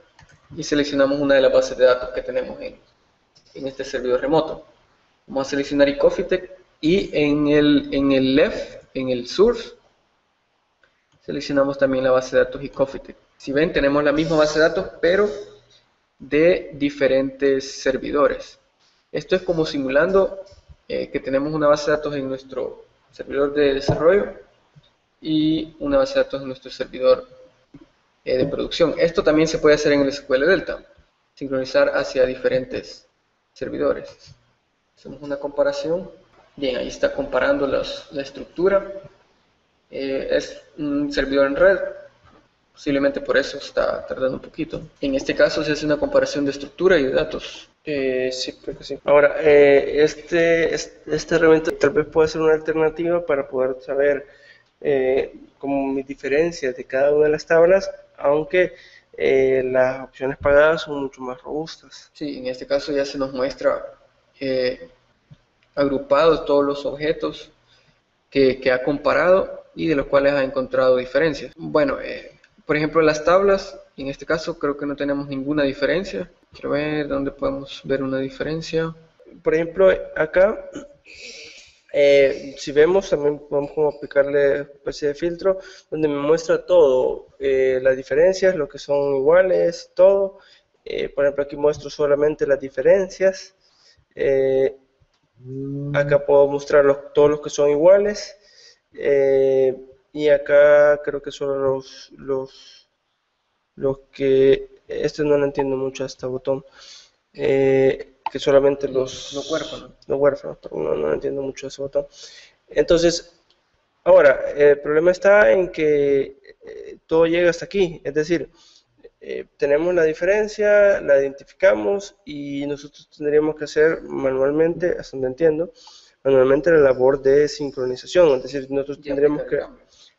y seleccionamos una de las bases de datos que tenemos en este servidor remoto. Vamos a seleccionar eCoffeeTech y en el left, en el source, seleccionamos también la base de datos eCoffeeTech. Si ven, tenemos la misma base de datos, pero de diferentes servidores. Esto es como simulando que tenemos una base de datos en nuestro servidor de desarrollo y una base de datos en nuestro servidor de producción. Esto también se puede hacer en el SQL Delta, sincronizar hacia diferentes servidores. Hacemos una comparación. Bien, ahí está comparando la estructura. Es un servidor en red, posiblemente por eso está tardando un poquito. En este caso se hace una comparación de estructura y de datos. Sí, creo que sí. Ahora, esta herramienta tal vez pueda ser una alternativa para poder saber como mis diferencias de cada una de las tablas, aunque las opciones pagadas son mucho más robustas. Sí, en este caso ya se nos muestra agrupados todos los objetos que ha comparado y de los cuales ha encontrado diferencias. Bueno, por ejemplo, las tablas, en este caso creo que no tenemos ninguna diferencia. Quiero ver dónde podemos ver una diferencia. Por ejemplo, acá, si vemos, también podemos como aplicarle una especie de filtro, donde me muestra todo, las diferencias, lo que son iguales, todo, Por ejemplo, aquí muestro solamente las diferencias. Acá puedo mostrar todos los que son iguales. Y acá creo que solo los que... Este no lo entiendo mucho, este botón. Que solamente Los huérfanos. Los huérfanos, no entiendo mucho ese botón. Entonces, ahora, el problema está en que todo llega hasta aquí, es decir, tenemos la diferencia, la identificamos y nosotros tendríamos que hacer manualmente, hasta donde entiendo, manualmente la labor de sincronización, es decir, nosotros tendremos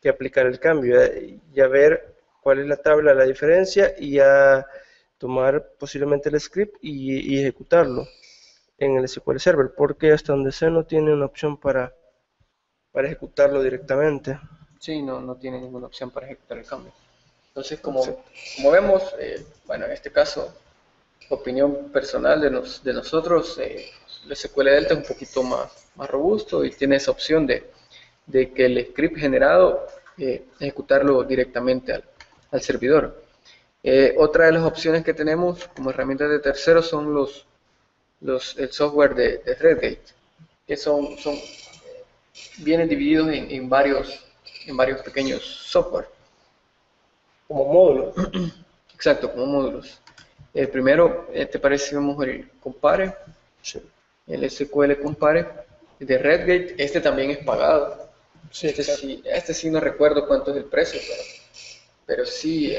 que aplicar el cambio, ya ver cuál es la tabla de la diferencia y ya tomar posiblemente el script y ejecutarlo en el SQL Server, porque hasta donde sé no tiene una opción para ejecutarlo directamente. Sí, no tiene ninguna opción para ejecutar el cambio. Entonces, como vemos, bueno, en este caso, opinión personal de nosotros, el SQL Delta es un poquito más robusto y tiene esa opción de que el script generado, ejecutarlo directamente al servidor. Otra de las opciones que tenemos como herramientas de terceros son el software de Redgate, que vienen divididos en varios pequeños software. Como módulos. Exacto, como módulos. El primero, ¿te parece si vemos el Compare? Sí. El SQL Compare de Redgate. Este también es pagado. Sí, este sí no recuerdo cuánto es el precio, pero sí,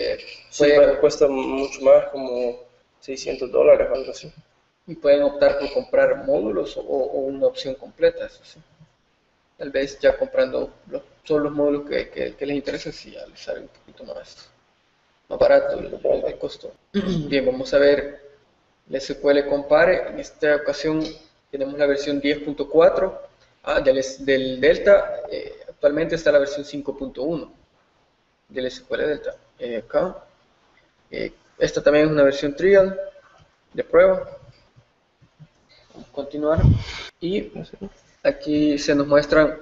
cuesta mucho más, como $600 o algo así. Y pueden optar por comprar módulos o una opción completa, eso sí. Tal vez ya comprando todos los módulos que les interesa, sí, ya les sale un poquito más barato el costo. Bien, vamos a ver el SQL Compare. En esta ocasión tenemos la versión 10.4 del Delta. Actualmente está la versión 5.1 del SQL Delta. Acá. Esta también es una versión trial de prueba. Vamos a continuar. Y aquí se nos muestran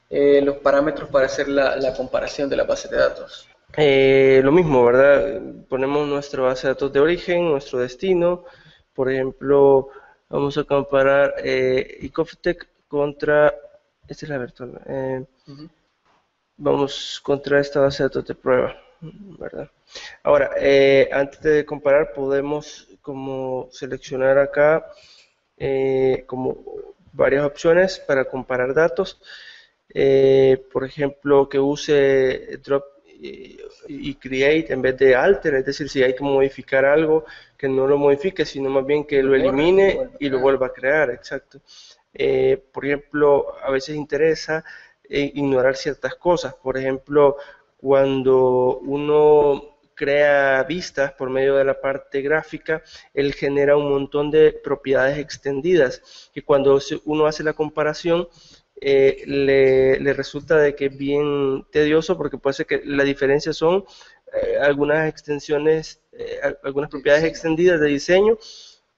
los parámetros para hacer la comparación de la base de datos. Lo mismo, ¿verdad? Ponemos nuestra base de datos de origen, nuestro destino. Por ejemplo, vamos a comparar Ecofitec contra... Esta es la virtual. Vamos contra esta base de datos de prueba, ¿verdad? Ahora, antes de comparar, podemos como seleccionar acá como varias opciones para comparar datos. Por ejemplo, que use drop y create en vez de alter, es decir, si hay que modificar algo, que no lo modifique, sino más bien que lo elimine y lo vuelva a crear, exacto. Por ejemplo, a veces interesa ignorar ciertas cosas, por ejemplo, cuando uno crea vistas por medio de la parte gráfica, él genera un montón de propiedades extendidas, que cuando uno hace la comparación, le resulta de que es bien tedioso porque puede ser que la diferencia son algunas extensiones, algunas propiedades extendidas de diseño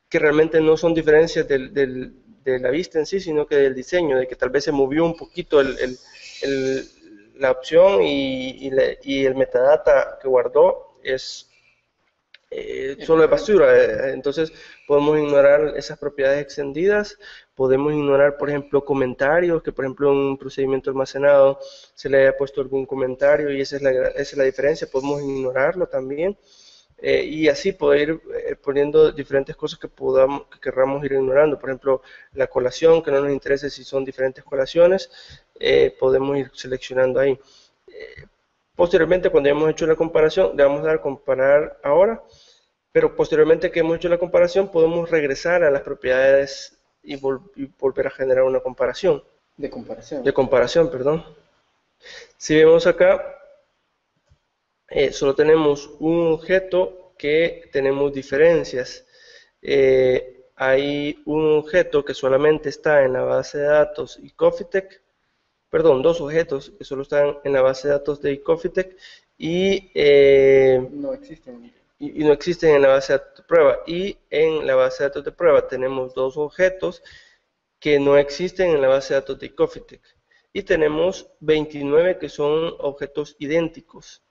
que realmente no son diferencias de la vista en sí, sino que del diseño, de que tal vez se movió un poquito la opción y el metadata que guardó es solo de basura. Entonces podemos ignorar esas propiedades extendidas, podemos ignorar, por ejemplo, comentarios, que por ejemplo en un procedimiento almacenado se le haya puesto algún comentario y esa es la diferencia, podemos ignorarlo también. Y así poder ir poniendo diferentes cosas que querramos ir ignorando. Por ejemplo, la colación, que no nos interese si son diferentes colaciones, podemos ir seleccionando ahí. Posteriormente, cuando hemos hecho la comparación, le vamos a dar a comparar ahora, pero posteriormente que hemos hecho la comparación, podemos regresar a las propiedades y volver a generar una comparación. De comparación. De comparación, perdón. Si vemos acá, solo tenemos un objeto que tenemos diferencias. Hay un objeto que solamente está en la base de datos Ecofitec, perdón, dos objetos que solo están en la base de datos de Ecofitec y no existen. Y no existen en la base de datos de prueba. Y en la base de datos de prueba tenemos dos objetos que no existen en la base de datos de Ecofitec. Y tenemos 29 que son objetos idénticos.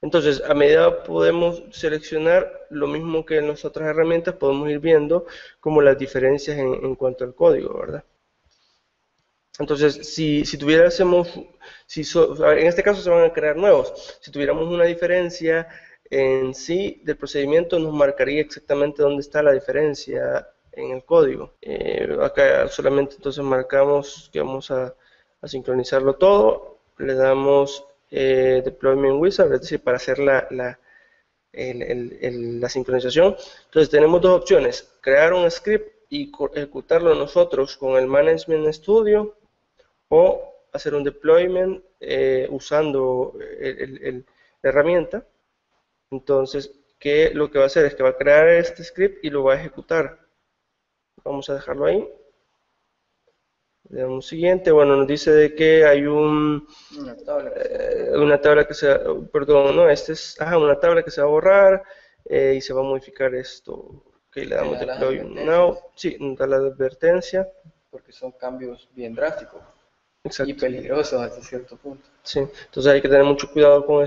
Entonces, a medida podemos seleccionar lo mismo que en las otras herramientas, podemos ir viendo como las diferencias en cuanto al código, ¿verdad? Entonces, si tuviéramos, en este caso se van a crear nuevos, si tuviéramos una diferencia en sí del procedimiento, nos marcaría exactamente dónde está la diferencia en el código. Acá solamente entonces marcamos que vamos a sincronizarlo todo, le damos Deployment Wizard, es decir, para hacer la sincronización. Entonces tenemos dos opciones, crear un script y ejecutarlo nosotros con el Management Studio, o hacer un deployment usando la herramienta. Entonces, ¿qué lo que va a hacer? Es que va a crear este script y lo va a ejecutar. Vamos a dejarlo ahí. Le damos siguiente. Bueno, nos dice de que hay una tabla que se, perdón, no, una tabla que se va a borrar y se va a modificar esto. Ok, le damos deploy now. Sí, nos da la advertencia. Porque son cambios bien drásticos. Exacto. Y peligrosos hasta cierto punto. Sí, entonces hay que tener mucho cuidado con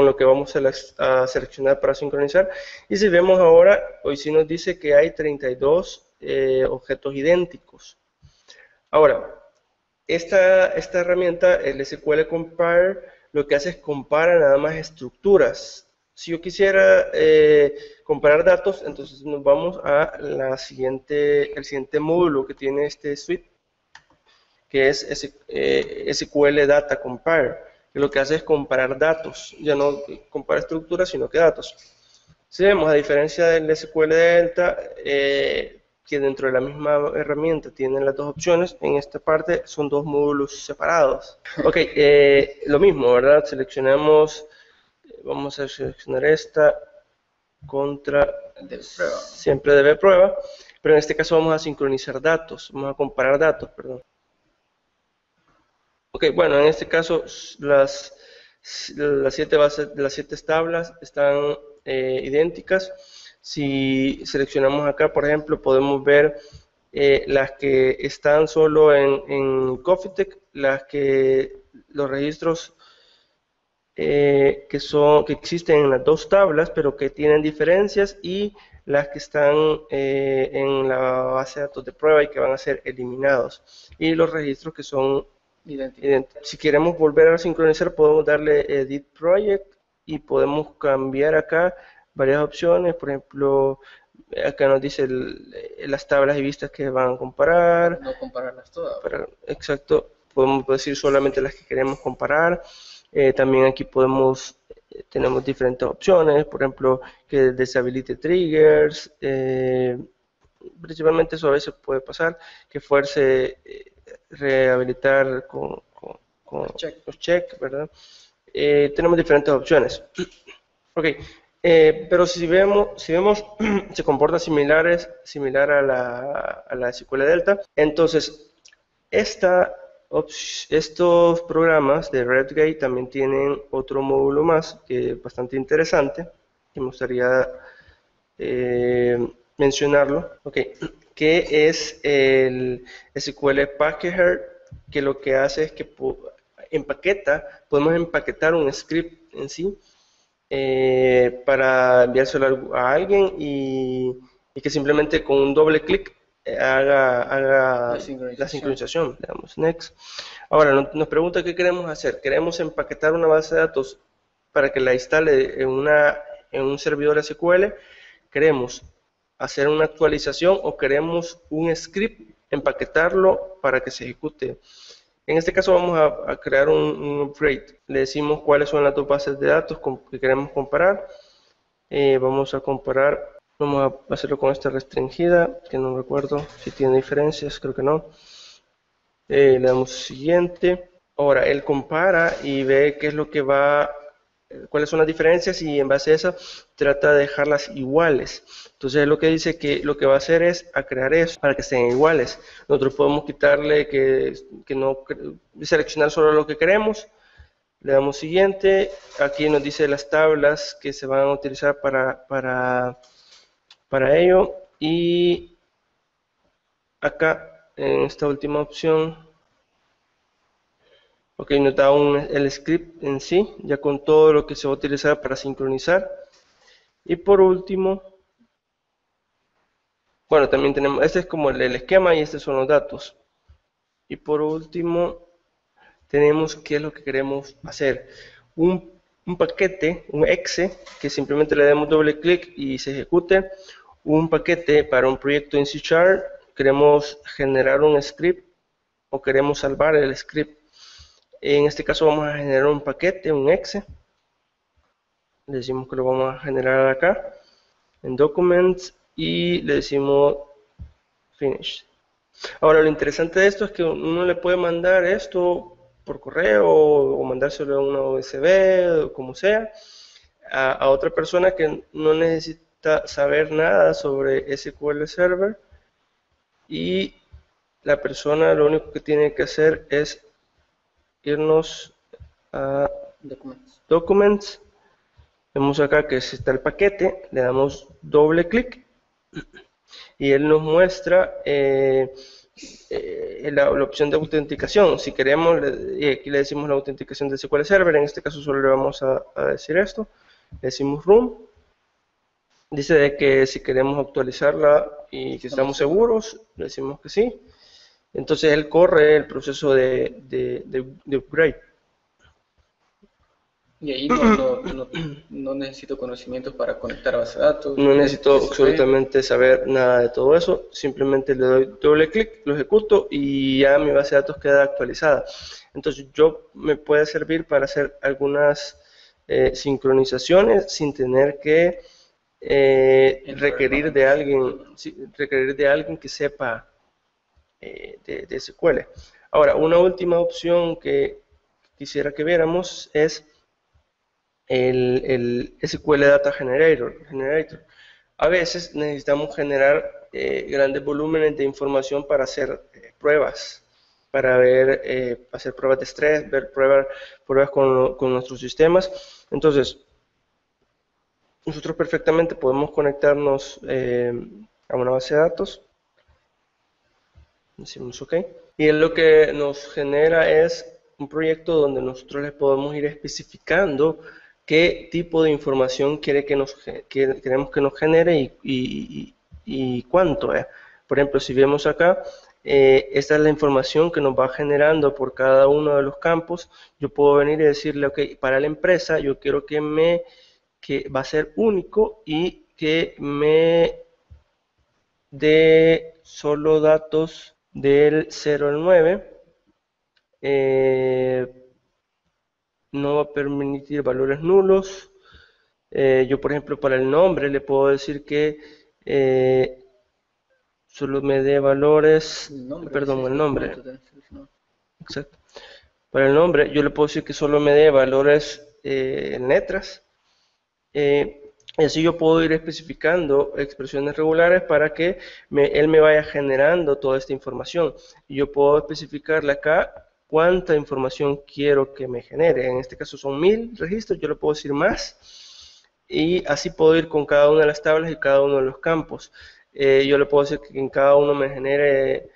lo que vamos a seleccionar para sincronizar. Y si vemos ahora, hoy sí nos dice que hay 32 objetos idénticos. Ahora, esta herramienta, el SQL Compare, lo que hace es compara nada más estructuras. Si yo quisiera comparar datos, entonces nos vamos a el siguiente módulo que tiene este suite, que es SQL Data Compare, que lo que hace es comparar datos, ya no compara estructuras, sino que datos. Si vemos, a diferencia del SQL Delta, que dentro de la misma herramienta tienen las dos opciones, en esta parte son dos módulos separados. Ok, lo mismo, ¿verdad? Seleccionamos, vamos a seleccionar esta contra siempre debe prueba, pero en este caso vamos a sincronizar datos, vamos a comparar datos, perdón. Ok, bueno, en este caso las 7 tablas están idénticas. Si seleccionamos acá, por ejemplo, podemos ver las que están solo en Coffeetech, los registros que existen en las dos tablas, pero que tienen diferencias, y las que están en la base de datos de prueba y que van a ser eliminados, y los registros que son idénticos. Si queremos volver a sincronizar, podemos darle Edit Project y podemos cambiar acá varias opciones. Por ejemplo, acá nos dice las tablas y vistas que van a comparar. No compararlas todas. Exacto, podemos decir solamente las que queremos comparar. También aquí tenemos diferentes opciones, por ejemplo, que deshabilite triggers, principalmente eso a veces puede pasar, que fuerce rehabilitar con los check, ¿verdad? Tenemos diferentes opciones. Ok, pero si vemos se comporta similar a la SQL Delta. Entonces, estos programas de RedGate también tienen otro módulo más que es bastante interesante, que me gustaría mencionarlo, que es el SQL Packager, que lo que hace es que podemos empaquetar un script en sí para enviárselo a alguien y que simplemente con un doble clic haga la sincronización. Le damos next. Ahora nos pregunta qué queremos hacer. Queremos empaquetar una base de datos para que la instale en un servidor SQL. Queremos hacer una actualización o queremos un script, empaquetarlo para que se ejecute. En este caso vamos a crear un upgrade. Le decimos cuáles son las dos bases de datos que queremos comparar. Vamos a comparar. Vamos a hacerlo con esta restringida, que no recuerdo si tiene diferencias, creo que no. Le damos siguiente. Ahora él compara y ve qué es lo que cuáles son las diferencias, y en base a eso trata de dejarlas iguales. Entonces lo que dice que lo que va a hacer es a crear eso para que estén iguales. Nosotros podemos quitarle seleccionar solo lo que queremos. Le damos siguiente. Aquí nos dice las tablas que se van a utilizar para ello, y acá en esta última opción Ok, nos da el script en sí, ya con todo lo que se va a utilizar para sincronizar. Y por último, bueno, también tenemos, este es como el esquema y estos son los datos. Y por último, tenemos qué es lo que queremos hacer. Un paquete, un exe, que simplemente le damos doble clic y se ejecute. Un paquete para un proyecto en C#, queremos generar un script o queremos salvar el script. En este caso vamos a generar un paquete, un exe. Le decimos que lo vamos a generar acá, en Documents, y le decimos Finish. Ahora, lo interesante de esto es que uno le puede mandar esto por correo o mandárselo a una USB o como sea a otra persona que no necesita saber nada sobre SQL Server, y la persona lo único que tiene que hacer es irnos a Documents. Vemos acá que está el paquete, le damos doble clic y él nos muestra la opción de autenticación. Si queremos, y aquí le decimos la autenticación de SQL Server, en este caso solo le vamos a decir esto, le decimos Room, dice de que si queremos actualizarla y que estamos seguros, le decimos que sí, entonces él corre el proceso de upgrade. Y ahí no necesito conocimientos para conectar a base de datos. No necesito absolutamente saber nada de todo eso, simplemente le doy doble clic, lo ejecuto y ya mi base de datos queda actualizada. Entonces me puede servir para hacer algunas sincronizaciones sin tener que requerir de alguien que sepa de SQL. Ahora, una última opción que quisiera que viéramos es el SQL Data Generator. A veces necesitamos generar grandes volúmenes de información para hacer pruebas, para hacer pruebas de estrés, ver pruebas con nuestros sistemas. Entonces, nosotros perfectamente podemos conectarnos a una base de datos. Decimos OK. Y lo que nos genera es un proyecto donde nosotros les podemos ir especificando qué tipo de información queremos que nos genere y cuánto es. Por ejemplo, si vemos acá, esta es la información que nos va generando por cada uno de los campos. Yo puedo venir y decirle, ok, para la empresa yo quiero que va a ser único y que me dé solo datos del 0 al 9. No va a permitir valores nulos. Yo, por ejemplo, para el nombre le puedo decir que solo me dé valores, el nombre. Exacto. Para el nombre yo le puedo decir que solo me dé valores en letras. Y así yo puedo ir especificando expresiones regulares para que él me vaya generando toda esta información. Y yo puedo especificarle acá cuánta información quiero que me genere. En este caso son 1000 registros, yo le puedo decir más. Y así puedo ir con cada una de las tablas y cada uno de los campos. Yo le puedo decir que en cada uno me genere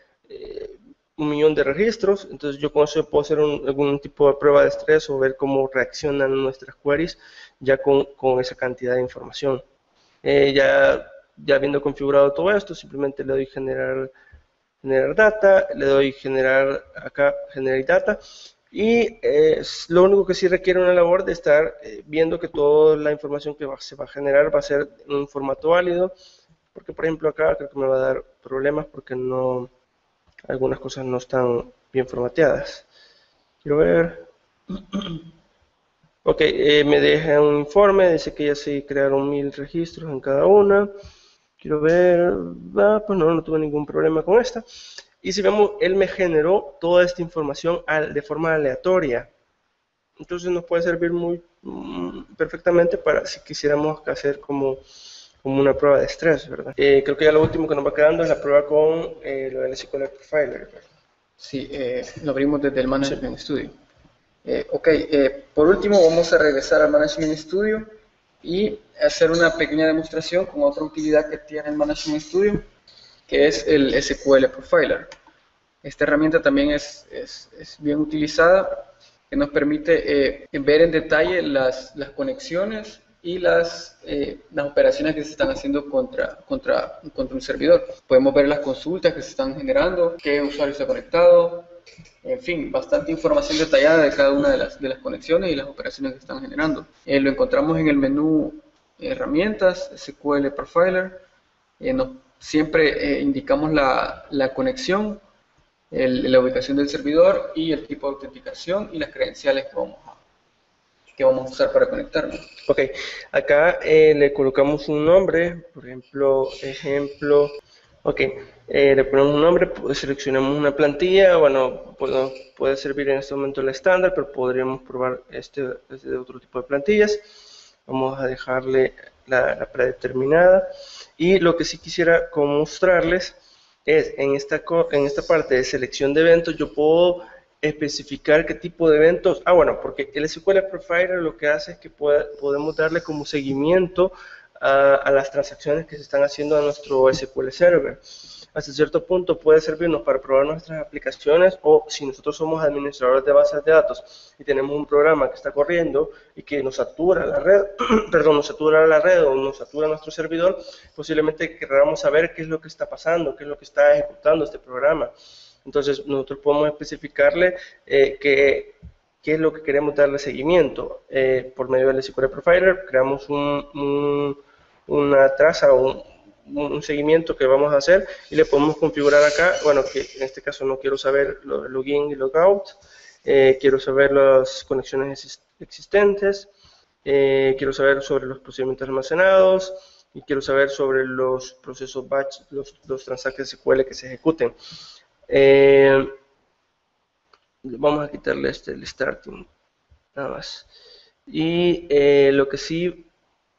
1.000.000 de registros. Entonces yo con eso puedo hacer algún tipo de prueba de estrés o ver cómo reaccionan nuestras queries ya con esa cantidad de información. Ya habiendo configurado todo esto, simplemente le doy generar data, le doy generar data, y lo único que sí requiere una labor de estar viendo que toda la información que se va a generar va a ser en un formato válido, porque por ejemplo acá creo que me va a dar problemas porque algunas cosas no están bien formateadas. Quiero ver. Ok, me deja un informe, dice que ya se crearon 1000 registros en cada una. Quiero ver, pues no tuve ningún problema con esta. Y si vemos, él me generó toda esta información de forma aleatoria. Entonces nos puede servir perfectamente para si quisiéramos hacer como una prueba de estrés, ¿verdad? Creo que ya lo último que nos va quedando es la prueba con lo del SQL Profiler, ¿verdad? Sí, lo abrimos desde el Management Studio. Por último vamos a regresar al Management Studio y hacer una pequeña demostración con otra utilidad que tiene el Management Studio, que es el SQL Profiler. Esta herramienta también es bien utilizada que nos permite ver en detalle las conexiones y las operaciones que se están haciendo contra un servidor. Podemos ver las consultas que se están generando, qué usuario está conectado, en fin, bastante información detallada de cada una de las conexiones y las operaciones que están generando. Lo encontramos en el menú herramientas, SQL Profiler. Siempre indicamos la conexión, la ubicación del servidor y el tipo de autenticación y las credenciales que vamos a usar para conectarnos. Ok, acá le colocamos un nombre, por ejemplo, ok, le ponemos un nombre, seleccionamos una plantilla, bueno, puede servir en este momento el estándar, pero podríamos probar este otro tipo de plantillas. Vamos a dejarle la predeterminada, y lo que sí quisiera mostrarles es en esta parte de selección de eventos, yo puedo especificar qué tipo de eventos. Bueno, porque el SQL Profiler lo que hace es que podemos darle como seguimiento a las transacciones que se están haciendo a nuestro SQL Server. Hasta cierto punto puede servirnos para probar nuestras aplicaciones, o si nosotros somos administradores de bases de datos y tenemos un programa que está corriendo y que nos satura la red, perdón, nos satura la red o nos satura nuestro servidor, posiblemente queramos saber qué es lo que está pasando, qué es lo que está ejecutando este programa. Entonces nosotros podemos especificarle qué es lo que queremos darle seguimiento. Por medio del SQL Profiler creamos una traza o un seguimiento que vamos a hacer, y le podemos configurar acá, bueno, que en este caso no quiero saber login y logout, quiero saber las conexiones existentes, quiero saber sobre los procedimientos almacenados, y quiero saber sobre los procesos batch, los transactions SQL que se ejecuten. Vamos a quitarle el starting, nada más. Y lo que sí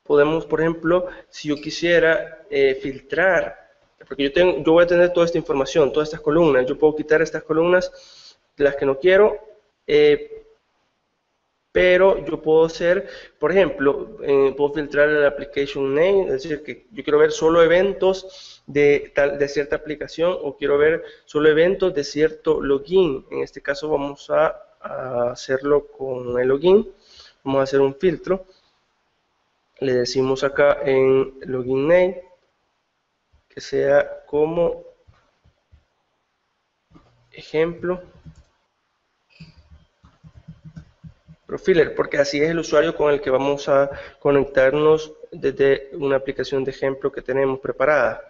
podemos, por ejemplo, si yo quisiera filtrar, porque yo voy a tener toda esta información, todas estas columnas, yo puedo quitar estas columnas, las que no quiero, pero yo puedo hacer, por ejemplo, puedo filtrar el application name, es decir, que yo quiero ver solo eventos de cierta aplicación, o quiero ver solo eventos de cierto login. En este caso vamos a hacerlo con el login. Vamos a hacer un filtro. Le decimos acá en login name que sea como ejemplo Profiler, porque así es el usuario con el que vamos a conectarnos desde una aplicación de ejemplo que tenemos preparada.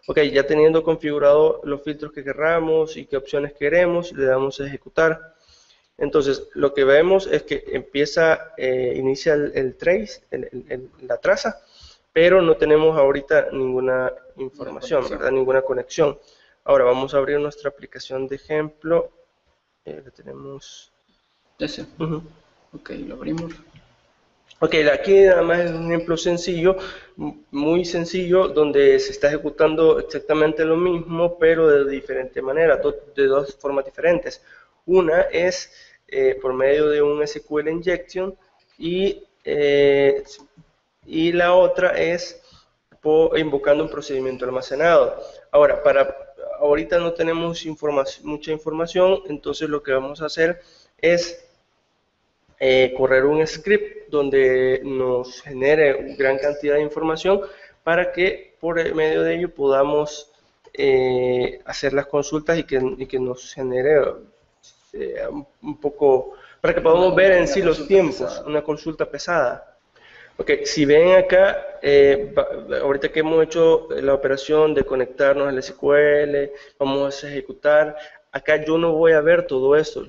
Ok, ya teniendo configurado los filtros que querramos y qué opciones queremos, le damos a ejecutar. Entonces, lo que vemos es que inicia el trace, la traza, pero no tenemos ahorita ninguna información, ¿verdad? Ninguna conexión. Ahora vamos a abrir nuestra aplicación de ejemplo. La tenemos. Ese. Ok, lo abrimos. Ok, aquí nada más es un ejemplo sencillo, muy sencillo, donde se está ejecutando exactamente lo mismo, pero de diferente manera, de dos formas diferentes. Una es por medio de un SQL injection, y la otra es invocando un procedimiento almacenado. Ahora, ahorita no tenemos mucha información, entonces lo que vamos a hacer es correr un script donde nos genere gran cantidad de información, para que por medio de ello podamos hacer las consultas y que nos genere un poco, para que podamos ver en sí los tiempos, una consulta pesada. Ok, si ven acá, ahorita que hemos hecho la operación de conectarnos al SQL, vamos a ejecutar, acá yo no voy a ver todo esto,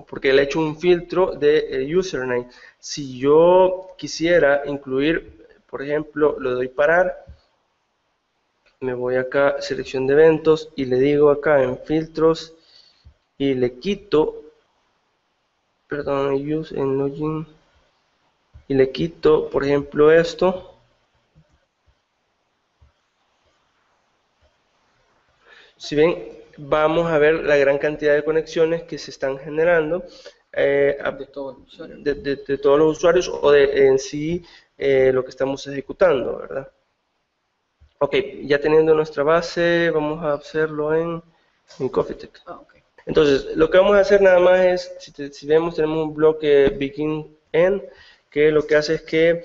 porque le he hecho un filtro de username. Si yo quisiera incluir, por ejemplo, le doy parar, me voy acá, selección de eventos, y le digo acá en filtros, y le quito, perdón, en login, y le quito, por ejemplo, esto. Si ven, vamos a ver la gran cantidad de conexiones que se están generando de todos los usuarios, o en sí lo que estamos ejecutando, ¿verdad? Ok, ya teniendo nuestra base, vamos a hacerlo en Coffee Tech. Okay. Entonces, lo que vamos a hacer nada más es, si vemos, tenemos un bloque begin end, que lo que hace es que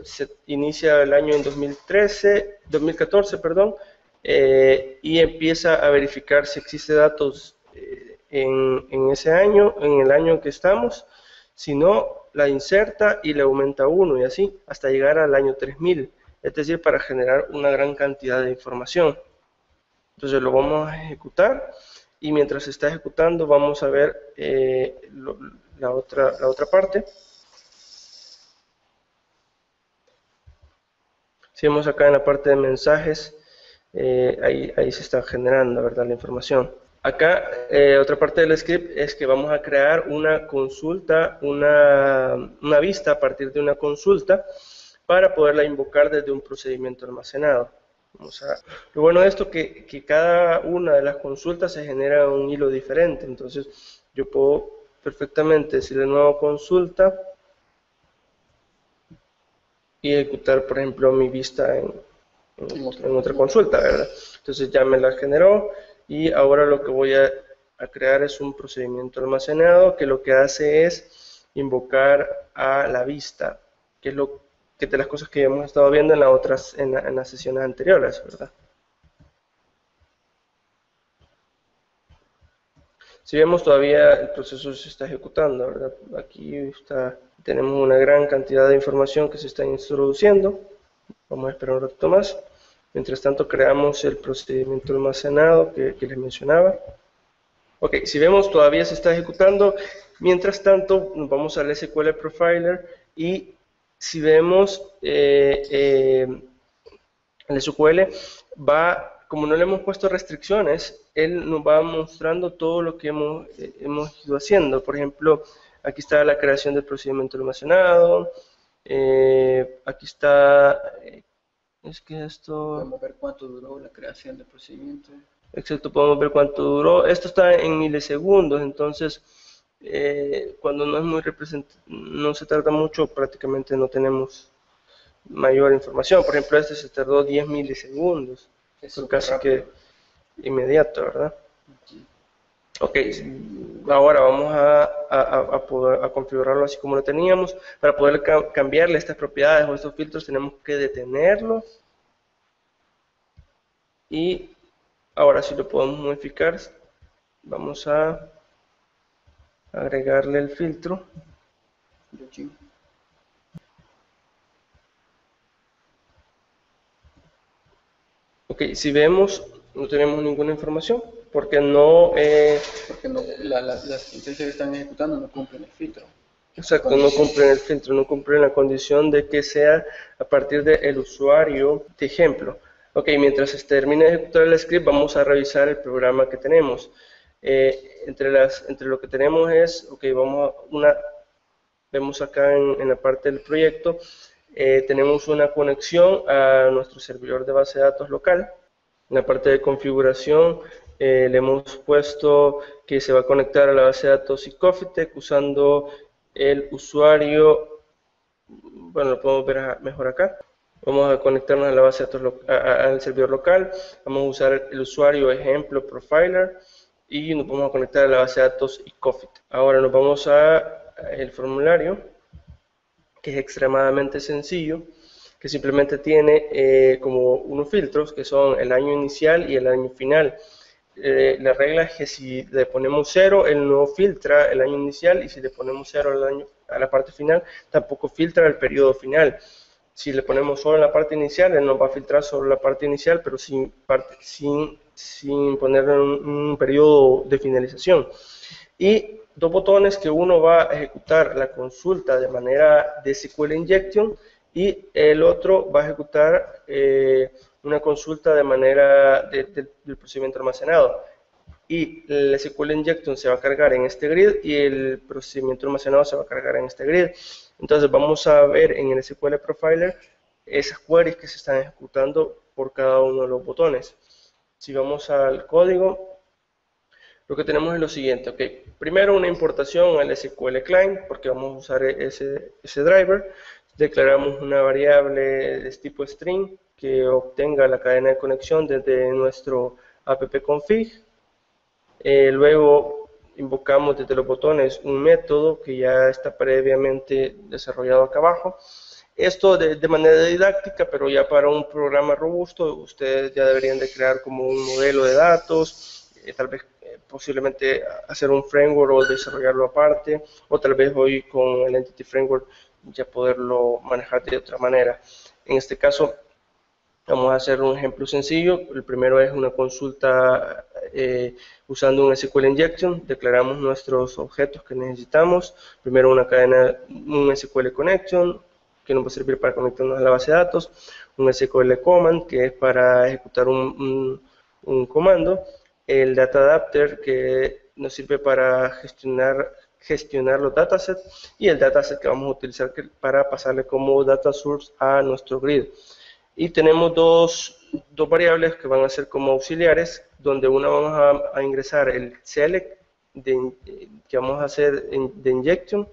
se inicia el año en 2014, perdón, y empieza a verificar si existe datos en ese año, en el año en que estamos. Si no, la inserta y le aumenta 1 y así, hasta llegar al año 3000, es decir, para generar una gran cantidad de información. Entonces lo vamos a ejecutar y mientras se está ejecutando vamos a ver la otra parte. Si vemos acá en la parte de mensajes, ahí se está generando, ¿verdad?, la información. Acá, otra parte del script es que vamos a crear una consulta, una vista a partir de una consulta para poderla invocar desde un procedimiento almacenado. Lo bueno de esto es que cada una de las consultas se genera un hilo diferente, entonces yo puedo perfectamente decirle nueva consulta y ejecutar, por ejemplo, mi vista en otra consulta, ¿verdad? Entonces ya me la generó y ahora lo que voy a crear es un procedimiento almacenado que lo que hace es invocar a la vista, que es de las cosas que hemos estado viendo en las sesiones anteriores, ¿verdad? Si vemos, todavía el proceso se está ejecutando, ¿verdad? Aquí tenemos una gran cantidad de información que se está introduciendo. Vamos a esperar un rato más. Mientras tanto, creamos el procedimiento almacenado que les mencionaba. Ok, si vemos, todavía se está ejecutando. Mientras tanto, nos vamos al SQL Profiler y si vemos, el SQL va, como no le hemos puesto restricciones, él nos va mostrando todo lo que hemos ido haciendo. Por ejemplo, aquí está la creación del procedimiento almacenado, aquí está, es que esto... Podemos ver cuánto duró la creación del procedimiento. Exacto, podemos ver cuánto duró. Esto está en milisegundos, entonces cuando no es muy no se tarda mucho, prácticamente no tenemos mayor información. Por ejemplo, este se tardó 10 milisegundos. Eso es casi rápido, que inmediato, ¿verdad? Ok, ahora vamos a configurarlo así como lo teníamos. Para poder cambiarle estas propiedades o estos filtros tenemos que detenerlo. Y ahora sí lo podemos modificar. Vamos a agregarle el filtro. Ok, si vemos, no tenemos ninguna información, porque las sentencias que están ejecutando no cumplen el filtro. Exacto, no cumplen el filtro, no cumplen la condición de que sea a partir del usuario de ejemplo. Ok, mientras se termine de ejecutar el script, vamos a revisar el programa que tenemos. Entre lo que tenemos es, ok, vemos acá en la parte del proyecto, tenemos una conexión a nuestro servidor de base de datos local. En la parte de configuración le hemos puesto que se va a conectar a la base de datos Icofitec usando el usuario, bueno, lo podemos ver mejor acá. Vamos a conectarnos a la base de datos al servidor local, vamos a usar el usuario ejemplo profiler y nos vamos a conectar a la base de datos Icofitec. Ahora nos vamos el formulario, que es extremadamente sencillo, que simplemente tiene como unos filtros que son el año inicial y el año final. La regla es que si le ponemos 0, él no filtra el año inicial, y si le ponemos 0 a la parte final, tampoco filtra el periodo final. Si le ponemos solo en la parte inicial, él nos va a filtrar solo la parte inicial, pero sin ponerle un periodo de finalización. Y dos botones, que uno va a ejecutar la consulta de manera de SQL Injection y el otro va a ejecutar una consulta de manera del procedimiento almacenado. Y el SQL Injection se va a cargar en este grid y el procedimiento almacenado se va a cargar en este grid. Entonces vamos a ver en el SQL Profiler esas queries que se están ejecutando por cada uno de los botones. Si vamos al código, lo que tenemos es lo siguiente. Okay. Primero, una importación al SQL Client, porque vamos a usar ese driver. Declaramos una variable de tipo string que obtenga la cadena de conexión desde nuestro appconfig. Luego invocamos desde los botones un método que ya está previamente desarrollado acá abajo. Esto de manera didáctica, pero ya para un programa robusto, ustedes ya deberían de crear como un modelo de datos, tal vez posiblemente hacer un framework o desarrollarlo aparte, o tal vez hoy con el Entity Framework ya poderlo manejar de otra manera. En este caso, vamos a hacer un ejemplo sencillo. El primero es una consulta usando un SQL Injection. Declaramos nuestros objetos que necesitamos. Primero una cadena, un SQL Connection, que nos va a servir para conectarnos a la base de datos. Un SQL Command, que es para ejecutar un comando. El Data Adapter, que nos sirve para gestionar los datasets. Y el dataset que vamos a utilizar para pasarle como data source a nuestro grid. Y tenemos dos variables que van a ser como auxiliares, donde una vamos a ingresar el select que vamos a hacer de injection,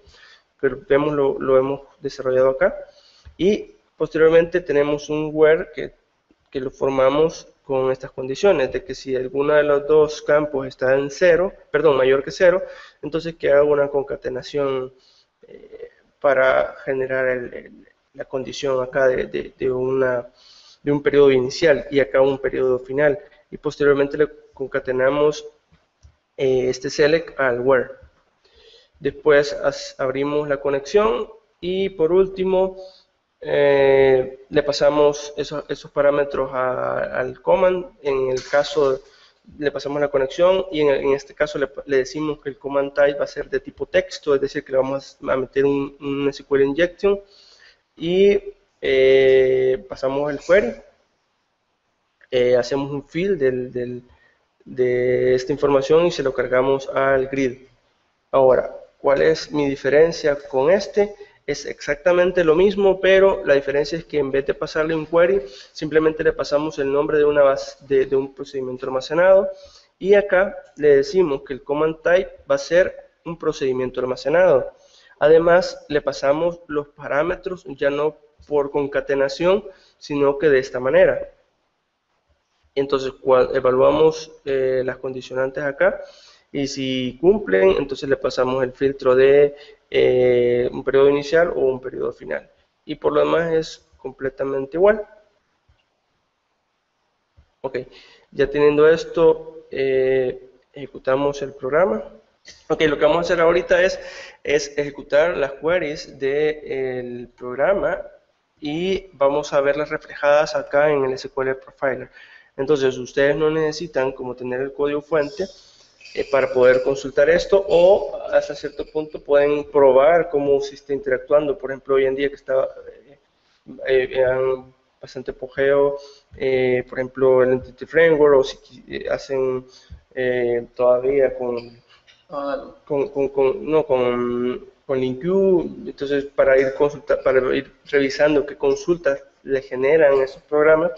que vemos lo hemos desarrollado acá, y posteriormente tenemos un where que lo formamos con estas condiciones, de que si alguno de los dos campos está en mayor que 0, entonces que haga una concatenación para generar la condición acá de un periodo inicial y acá un periodo final, y posteriormente le concatenamos este select al where. Después abrimos la conexión y por último le pasamos esos parámetros al command. En el caso le pasamos la conexión y en este caso le decimos que el command type va a ser de tipo texto, es decir que le vamos a meter un SQL injection, y pasamos el query, hacemos un fill de esta información y se lo cargamos al grid. Ahora, ¿cuál es mi diferencia con este? Es exactamente lo mismo, pero la diferencia es que en vez de pasarle un query, simplemente le pasamos el nombre de una base, de un procedimiento almacenado, y acá le decimos que el command type va a ser un procedimiento almacenado. Además, le pasamos los parámetros ya no por concatenación, sino que de esta manera. Entonces, cuando evaluamos las condicionantes acá, y si cumplen, entonces le pasamos el filtro de un periodo inicial o un periodo final. Y por lo demás es completamente igual. Ok, ya teniendo esto, ejecutamos el programa. Ok, lo que vamos a hacer ahorita es ejecutar las queries del programa y vamos a verlas reflejadas acá en el SQL Profiler. Entonces, ustedes no necesitan como tener el código fuente para poder consultar esto, o hasta cierto punto pueden probar cómo se está interactuando. Por ejemplo, hoy en día que está bastante apogeo, por ejemplo, el Entity Framework, o si hacen todavía con LINQ, entonces para ir revisando qué consultas le generan esos programas,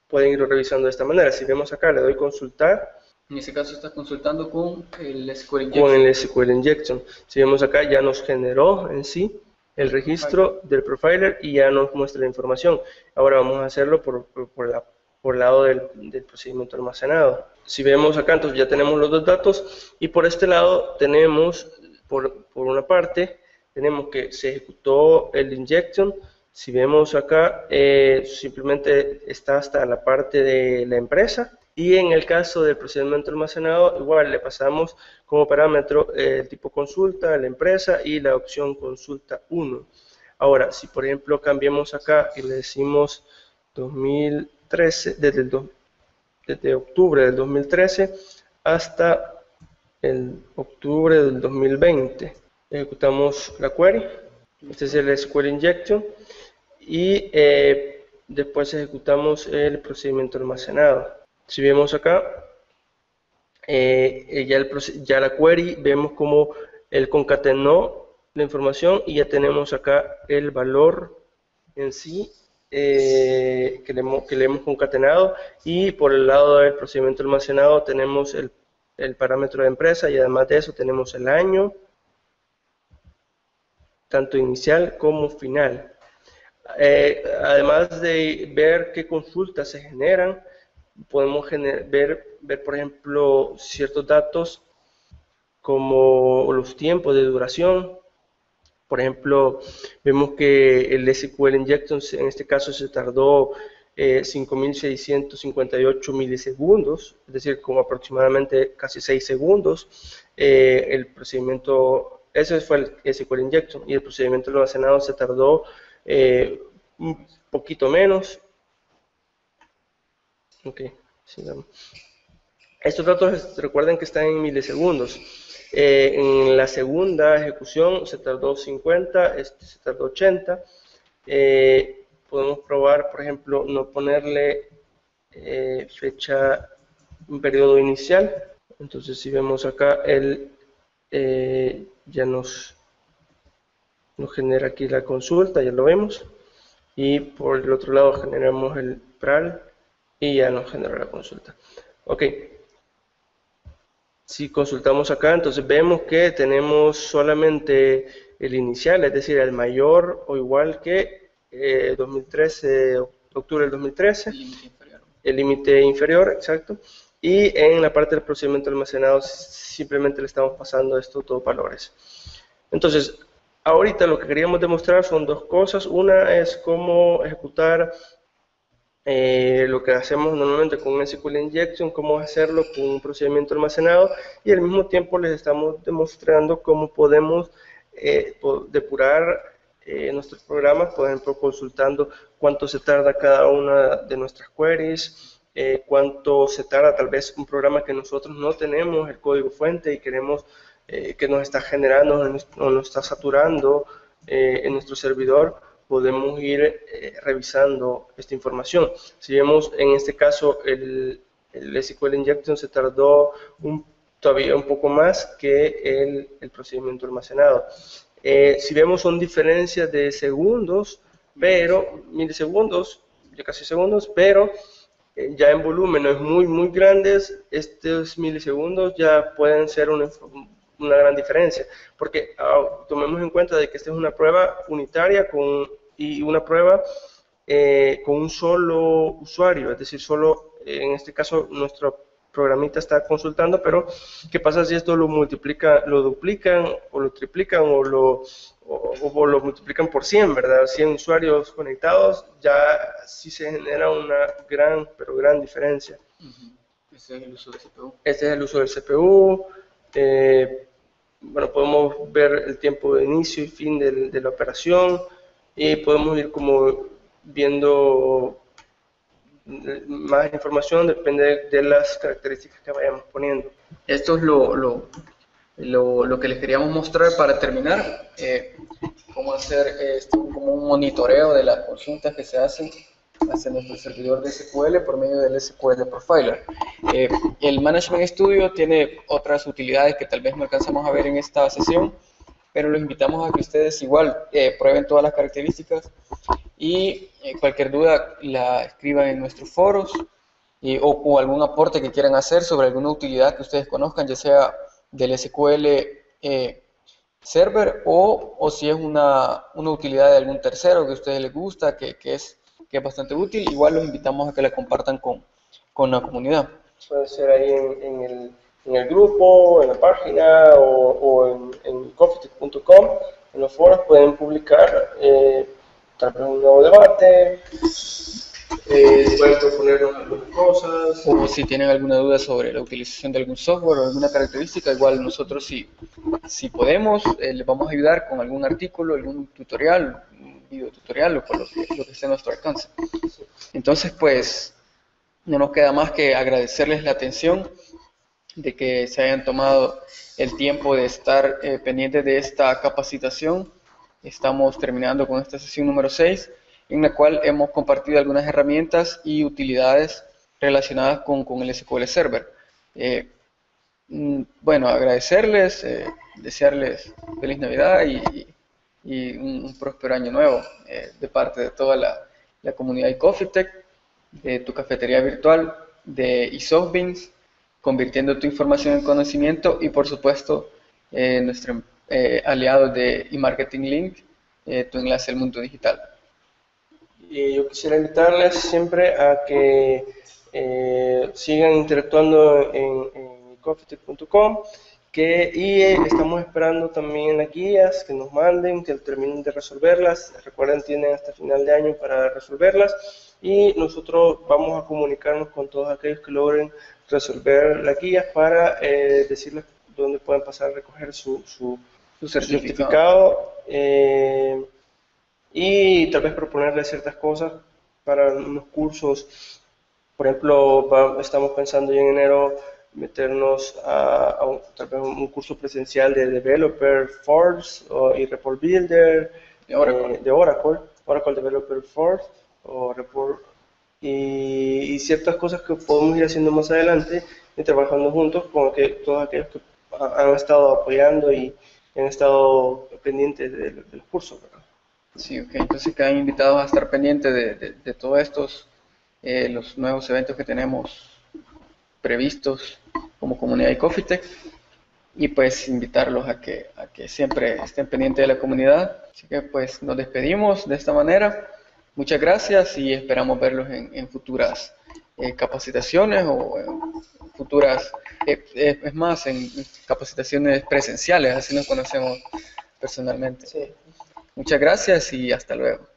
pueden irlo revisando de esta manera. Si vemos acá, le doy consultar. En ese caso está consultando con el SQL Injection. Con el SQL Injection. Si vemos acá, ya nos generó en sí el registro del profiler y ya nos muestra la información. Ahora vamos a hacerlo por el lado del procedimiento almacenado. Si vemos acá, entonces ya tenemos los dos datos, y por este lado tenemos, por una parte, tenemos que se ejecutó el injection. Si vemos acá, simplemente está hasta la parte de la empresa, y en el caso del procedimiento almacenado, igual le pasamos como parámetro el tipo consulta, la empresa y la opción consulta 1. Ahora, si por ejemplo cambiamos acá y le decimos 2013, desde octubre del 2013 hasta el octubre del 2020, ejecutamos la query. Este es el SQL Injection, y después ejecutamos el procedimiento almacenado. Si vemos acá, ya la query, vemos como él concatenó la información y ya tenemos acá el valor en sí que le hemos concatenado, y por el lado del procedimiento almacenado tenemos el parámetro de empresa, y además de eso tenemos el año, tanto inicial como final. Además de ver qué consultas se generan, podemos ver, por ejemplo, ciertos datos como los tiempos de duración. Por ejemplo, vemos que el SQL Injection en este caso se tardó 5.658 milisegundos, es decir, como aproximadamente casi 6 segundos. El procedimiento, ese fue el SQL Injection, y el procedimiento almacenado se tardó un poquito menos. Ok, sigamos. Estos datos recuerden que están en milisegundos. En la segunda ejecución se tardó 50, se tardó 80. Podemos probar, por ejemplo, no ponerle fecha, un periodo inicial. Entonces, si vemos acá, él ya nos genera aquí la consulta, ya lo vemos. Y por el otro lado generamos el PRAL y ya nos genera la consulta. Ok. Si consultamos acá, entonces vemos que tenemos solamente el inicial, es decir, el mayor o igual que 2013, octubre del 2013, el límite inferior, exacto, y en la parte del procedimiento almacenado simplemente le estamos pasando estos dos valores. Entonces, ahorita lo que queríamos demostrar son dos cosas. Una es cómo ejecutar lo que hacemos normalmente con un SQL Injection, cómo hacerlo con un procedimiento almacenado, y al mismo tiempo les estamos demostrando cómo podemos depurar nuestros programas, por ejemplo, consultando cuánto se tarda cada una de nuestras queries, cuánto se tarda tal vez un programa que nosotros no tenemos el código fuente y queremos que nos está generando o nos está saturando en nuestro servidor. Podemos ir revisando esta información. Si vemos en este caso el SQL Injection se tardó todavía un poco más que el procedimiento almacenado. Si vemos son diferencias de segundos, pero milisegundos, ya casi segundos, pero ya en volúmenes muy grandes, estos milisegundos ya pueden ser una gran diferencia, porque tomemos en cuenta de que esta es una prueba unitaria y una prueba con un solo usuario, es decir, solo en este caso nuestro programita está consultando, pero ¿qué pasa si esto lo duplican o lo triplican o lo multiplican por 100, ¿verdad? 100 usuarios conectados, ya sí se genera una gran diferencia. Este es el uso del CPU. Este es el uso del CPU. Bueno, podemos ver el tiempo de inicio y fin de la operación, y podemos ir como viendo más información, depende de las características que vayamos poniendo. Esto es lo que les queríamos mostrar para terminar, cómo hacer como un monitoreo de las consultas que se hacen hacia nuestro servidor de SQL por medio del SQL Profiler. El Management Studio tiene otras utilidades que tal vez no alcanzamos a ver en esta sesión, pero los invitamos a que ustedes igual prueben todas las características y cualquier duda la escriban en nuestros foros o algún aporte que quieran hacer sobre alguna utilidad que ustedes conozcan, ya sea del SQL Server o si es una utilidad de algún tercero que a ustedes les gusta, que es bastante útil. Igual los invitamos a que la compartan con la comunidad. Puede ser ahí en el grupo, en la página o en coffeetech.com. En los foros pueden publicar tal vez un nuevo debate, pueden proponernos algunas cosas. O si tienen alguna duda sobre la utilización de algún software o alguna característica, igual nosotros si podemos, les vamos a ayudar con algún artículo, algún tutorial, un video tutorial o con lo que esté a nuestro alcance. Entonces, pues, no nos queda más que agradecerles la atención, de que se hayan tomado el tiempo de estar pendientes de esta capacitación. Estamos terminando con esta sesión número 6, en la cual hemos compartido algunas herramientas y utilidades relacionadas con el SQL Server. Bueno, agradecerles, desearles feliz Navidad y un próspero año nuevo de parte de toda la comunidad de Coffeetech, de tu cafetería virtual, de eSoftBeans, convirtiendo tu información en conocimiento, y por supuesto nuestro aliado de eMarketing Link, tu enlace al mundo digital. Y yo quisiera invitarles siempre a que sigan interactuando en coffeetech.com, y estamos esperando también las guías que nos manden, que terminen de resolverlas. Recuerden, tienen hasta final de año para resolverlas, y nosotros vamos a comunicarnos con todos aquellos que logren resolver las guías para decirles dónde pueden pasar a recoger su certificado, y tal vez proponerles ciertas cosas para unos cursos. Por ejemplo, estamos pensando ya en enero meternos tal vez un curso presencial de Developer Force y Report Builder de Oracle Developer Force o Report, y ciertas cosas que podemos ir haciendo más adelante y trabajando juntos con todos aquellos que han estado apoyando y han estado pendientes del curso, ¿verdad? Sí, ok. Entonces quedan invitados a estar pendientes de todos estos, los nuevos eventos que tenemos previstos como comunidad de Coffeetech, y pues invitarlos a que siempre estén pendientes de la comunidad. Así que pues nos despedimos de esta manera. Muchas gracias y esperamos verlos en futuras capacitaciones o en futuras, es más, en capacitaciones presenciales, así nos conocemos personalmente. Sí. Muchas gracias y hasta luego.